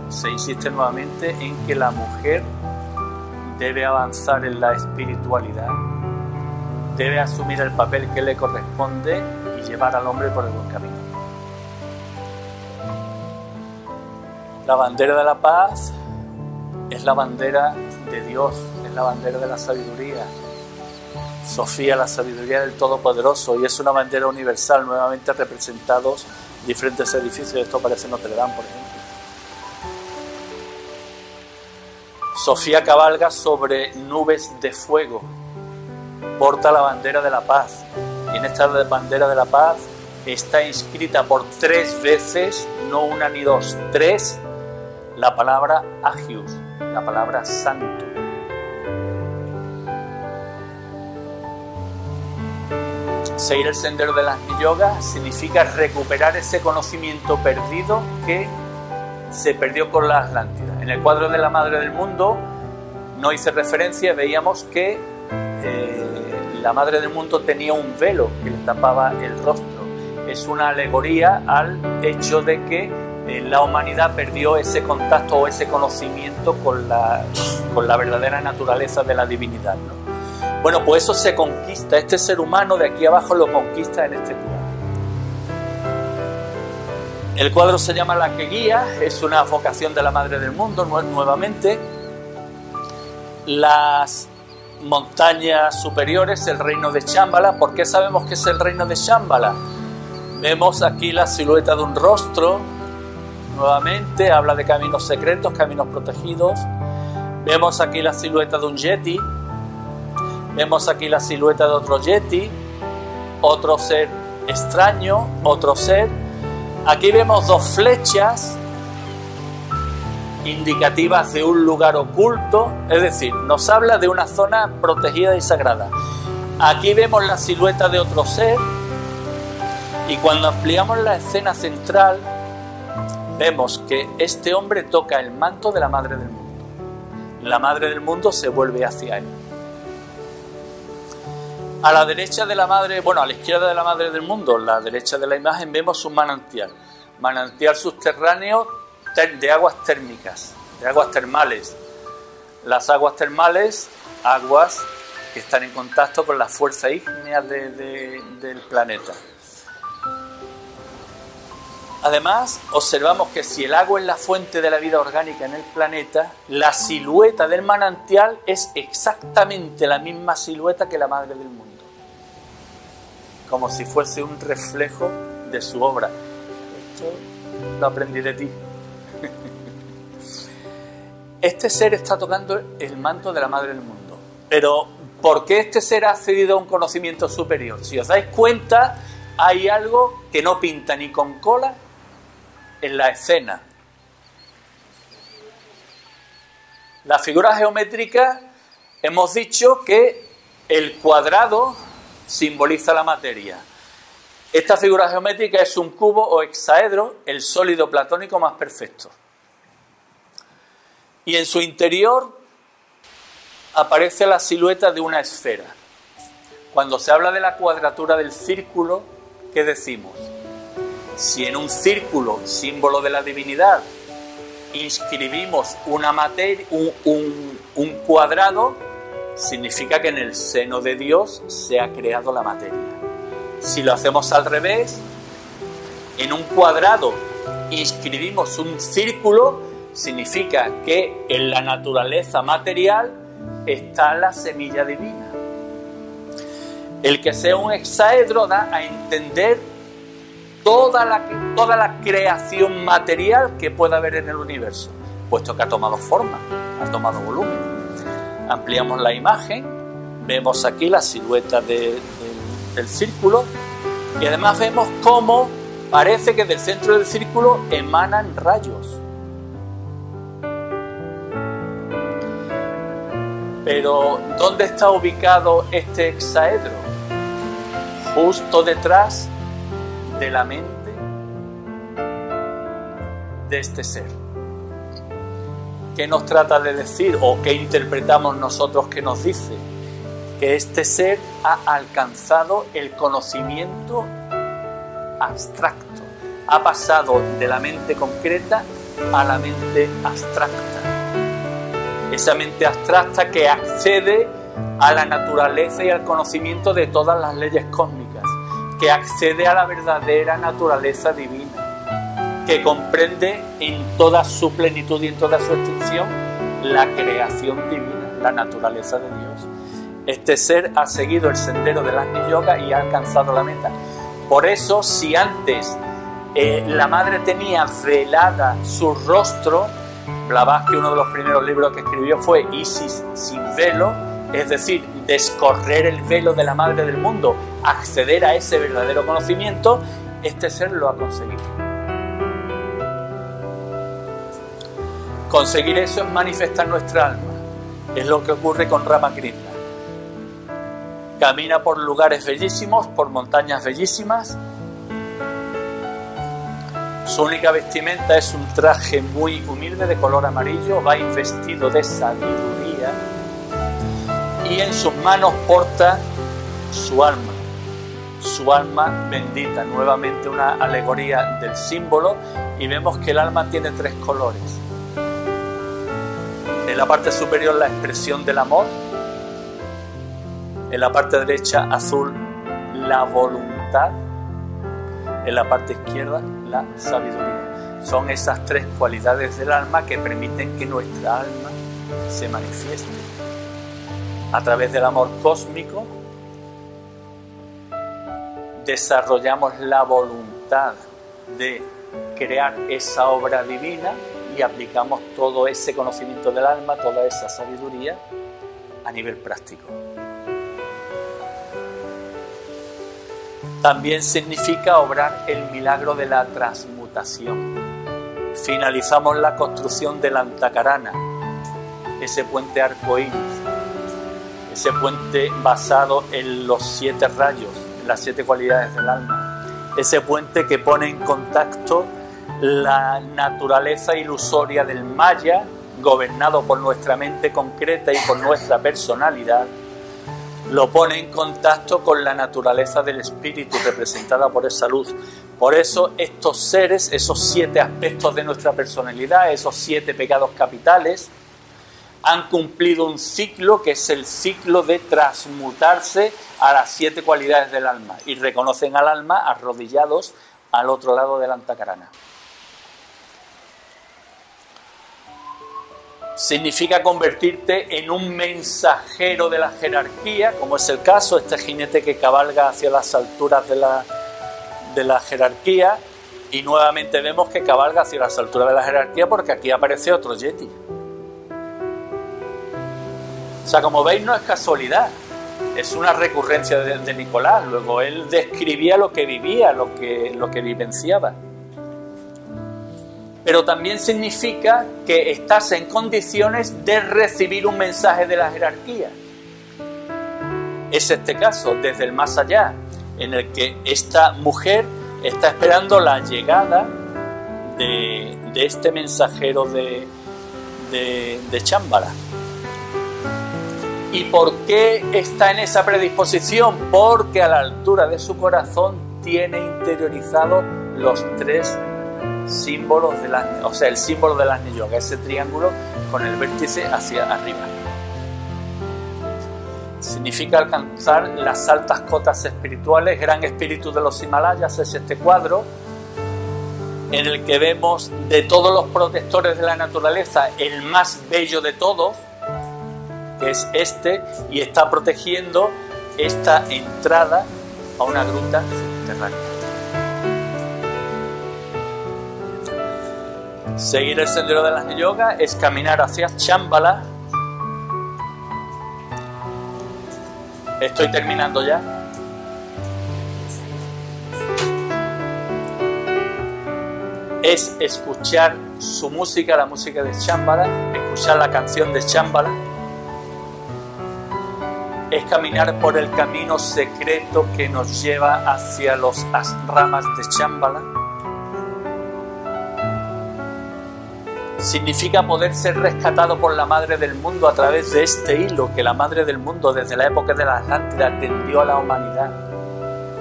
Se insiste nuevamente en que la mujer debe avanzar en la espiritualidad, debe asumir el papel que le corresponde y llevar al hombre por el buen camino. La bandera de la paz es la bandera de Dios, es la bandera de la sabiduría. Sofía, la sabiduría del Todopoderoso, y es una bandera universal, nuevamente representados diferentes edificios. Esto parece Notre Dame, por ejemplo. Sofía cabalga sobre nubes de fuego, porta la bandera de la paz, y en esta bandera de la paz está inscrita por 3 veces, no una ni dos, 3, la palabra Agios, la palabra santo. Seguir el sendero de las yogas significa recuperar ese conocimiento perdido que se perdió con la Atlántida. En el cuadro de la Madre del Mundo no hice referencia, veíamos que la Madre del Mundo tenía un velo que le tapaba el rostro. Es una alegoría al hecho de que la humanidad perdió ese contacto o ese conocimiento con la verdadera naturaleza de la divinidad, ¿no? Bueno, pues eso se conquista, este ser humano de aquí abajo lo conquista en este cuadro. El cuadro se llama La que guía, es una vocación de la Madre del Mundo, nuevamente. Las montañas superiores, el reino de Shambhala. ¿Por qué sabemos que es el reino de Shambhala? Vemos aquí la silueta de un rostro, nuevamente, habla de caminos secretos, caminos protegidos. Vemos aquí la silueta de un yeti. Vemos aquí la silueta de otro yeti, otro ser extraño, otro ser. Aquí vemos 2 flechas indicativas de un lugar oculto, es decir, nos habla de una zona protegida y sagrada. Aquí vemos la silueta de otro ser, y cuando ampliamos la escena central, vemos que este hombre toca el manto de la Madre del Mundo. La Madre del Mundo se vuelve hacia él. A la derecha de la Madre, bueno, a la izquierda de la Madre del Mundo, a la derecha de la imagen, vemos un manantial subterráneo de aguas térmicas, de aguas termales. Las aguas termales, aguas que están en contacto con la fuerza ígnea del planeta. Además, observamos que si el agua es la fuente de la vida orgánica en el planeta, la silueta del manantial es exactamente la misma silueta que la Madre del Mundo, como si fuese un reflejo de su obra. Esto lo aprendí de ti. Este ser está tocando el manto de la Madre del Mundo. Pero, ¿por qué este ser ha accedido a un conocimiento superior? Si os dais cuenta, hay algo que no pinta ni con cola en la escena. La figura geométrica, hemos dicho que el cuadrado simboliza la materia. Esta figura geométrica es un cubo o hexaedro, el sólido platónico más perfecto. Y en su interior aparece la silueta de una esfera. Cuando se habla de la cuadratura del círculo, ¿qué decimos? Si en un círculo, símbolo de la divinidad, inscribimos una materia, un cuadrado, significa que en el seno de Dios se ha creado la materia. Si lo hacemos al revés, en un cuadrado inscribimos un círculo, significa que en la naturaleza material está la semilla divina. El que sea un hexaedro da a entender toda la creación material que pueda haber en el universo, puesto que ha tomado forma, ha tomado volumen. Ampliamos la imagen, vemos aquí la silueta del círculo, y además vemos cómo parece que del centro del círculo emanan rayos. Pero ¿dónde está ubicado este hexaedro? Justo detrás de la mente de este ser. ¿Qué nos trata de decir o qué interpretamos nosotros que nos dice? Que este ser ha alcanzado el conocimiento abstracto, ha pasado de la mente concreta a la mente abstracta. Esa mente abstracta que accede a la naturaleza y al conocimiento de todas las leyes cósmicas, que accede a la verdadera naturaleza divina, que comprende en toda su plenitud y en toda su extensión la creación divina, la naturaleza de Dios. Este ser ha seguido el sendero del Agni Yoga y ha alcanzado la meta. Por eso, si antes la madre tenía velada su rostro, Blavatsky, uno de los primeros libros que escribió fue Isis sin velo, es decir, descorrer el velo de la madre del mundo, acceder a ese verdadero conocimiento, este ser lo ha conseguido. Conseguir eso es manifestar nuestra alma. Es lo que ocurre con Ramakrishna. Camina por lugares bellísimos, por montañas bellísimas. Su única vestimenta es un traje muy humilde de color amarillo, va investido de sabiduría y en sus manos porta su alma bendita. Nuevamente una alegoría del símbolo, y vemos que el alma tiene 3 colores. En la parte superior la expresión del amor, en la parte derecha azul la voluntad, en la parte izquierda la sabiduría. Son esas 3 cualidades del alma que permiten que nuestra alma se manifieste. A través del amor cósmico desarrollamos la voluntad de crear esa obra divina y aplicamos todo ese conocimiento del alma, toda esa sabiduría a nivel práctico. También significa obrar el milagro de la transmutación. Finalizamos la construcción del Antakarana, ese puente arcoíris, ese puente basado en los 7 rayos, en las 7 cualidades del alma, ese puente que pone en contacto la naturaleza ilusoria del Maya, gobernado por nuestra mente concreta y por nuestra personalidad, lo pone en contacto con la naturaleza del espíritu representada por esa luz. Por eso estos seres, esos 7 aspectos de nuestra personalidad, esos 7 pecados capitales, han cumplido un ciclo que es el ciclo de transmutarse a las 7 cualidades del alma y reconocen al alma arrodillados al otro lado del Antakarana. Significa convertirte en un mensajero de la jerarquía, como es el caso, este jinete que cabalga hacia las alturas de la jerarquía, y nuevamente vemos que cabalga hacia las alturas de la jerarquía porque aquí aparece otro yeti. O sea, como veis, no es casualidad, es una recurrencia de Nicolás. Luego él describía lo que vivía, lo que vivenciaba. Pero también significa que estás en condiciones de recibir un mensaje de la jerarquía. Es este caso, desde el más allá, en el que esta mujer está esperando la llegada de este mensajero de Shambhala. ¿Y por qué está en esa predisposición? Porque a la altura de su corazón tiene interiorizado los 3 símbolos el símbolo del Agni Yoga, ese triángulo con el vértice hacia arriba. Significa alcanzar las altas cotas espirituales. Gran espíritu de los Himalayas es este cuadro en el que vemos de todos los protectores de la naturaleza el más bello de todos, que es este, y está protegiendo esta entrada a una gruta subterránea. Seguir el sendero del Agni Yoga es caminar hacia Shambhala. Estoy terminando ya. Es escuchar su música, la música de Shambhala, escuchar la canción de Shambhala. es caminar por el camino secreto que nos lleva hacia los asramas de Shambhala. Significa poder ser rescatado por la Madre del Mundo a través de este hilo que la Madre del Mundo desde la época de la Atlántida tendió a la humanidad,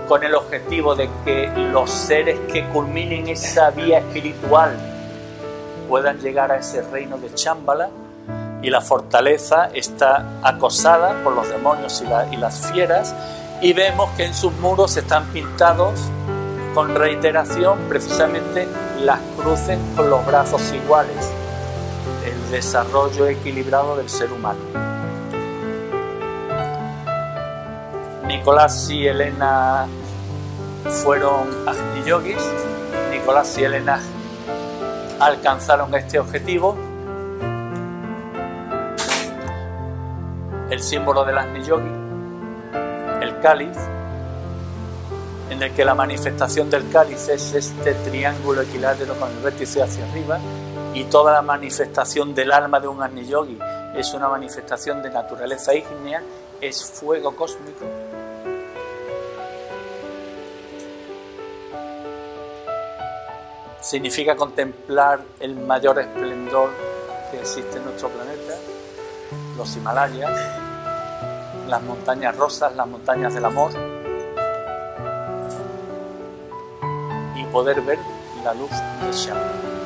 con el objetivo de que los seres que culminen esa vía espiritual puedan llegar a ese reino de Shambhala. Y la fortaleza está acosada por los demonios y las fieras, y vemos que en sus muros están pintados con reiteración precisamente las cruces con los brazos iguales, el desarrollo equilibrado del ser humano. Nicolás y Elena fueron Agni Yogis. Nicolás y Elena alcanzaron este objetivo. El símbolo del Agni Yogi, el cáliz, en el que la manifestación del cáliz es este triángulo equilátero con el vértice hacia arriba, y toda la manifestación del alma de un Agni Yogi es una manifestación de naturaleza ígnea, es fuego cósmico. Significa contemplar el mayor esplendor que existe en nuestro planeta, los Himalayas, las montañas rosas, las montañas del amor, y poder ver la luz de Shambhala.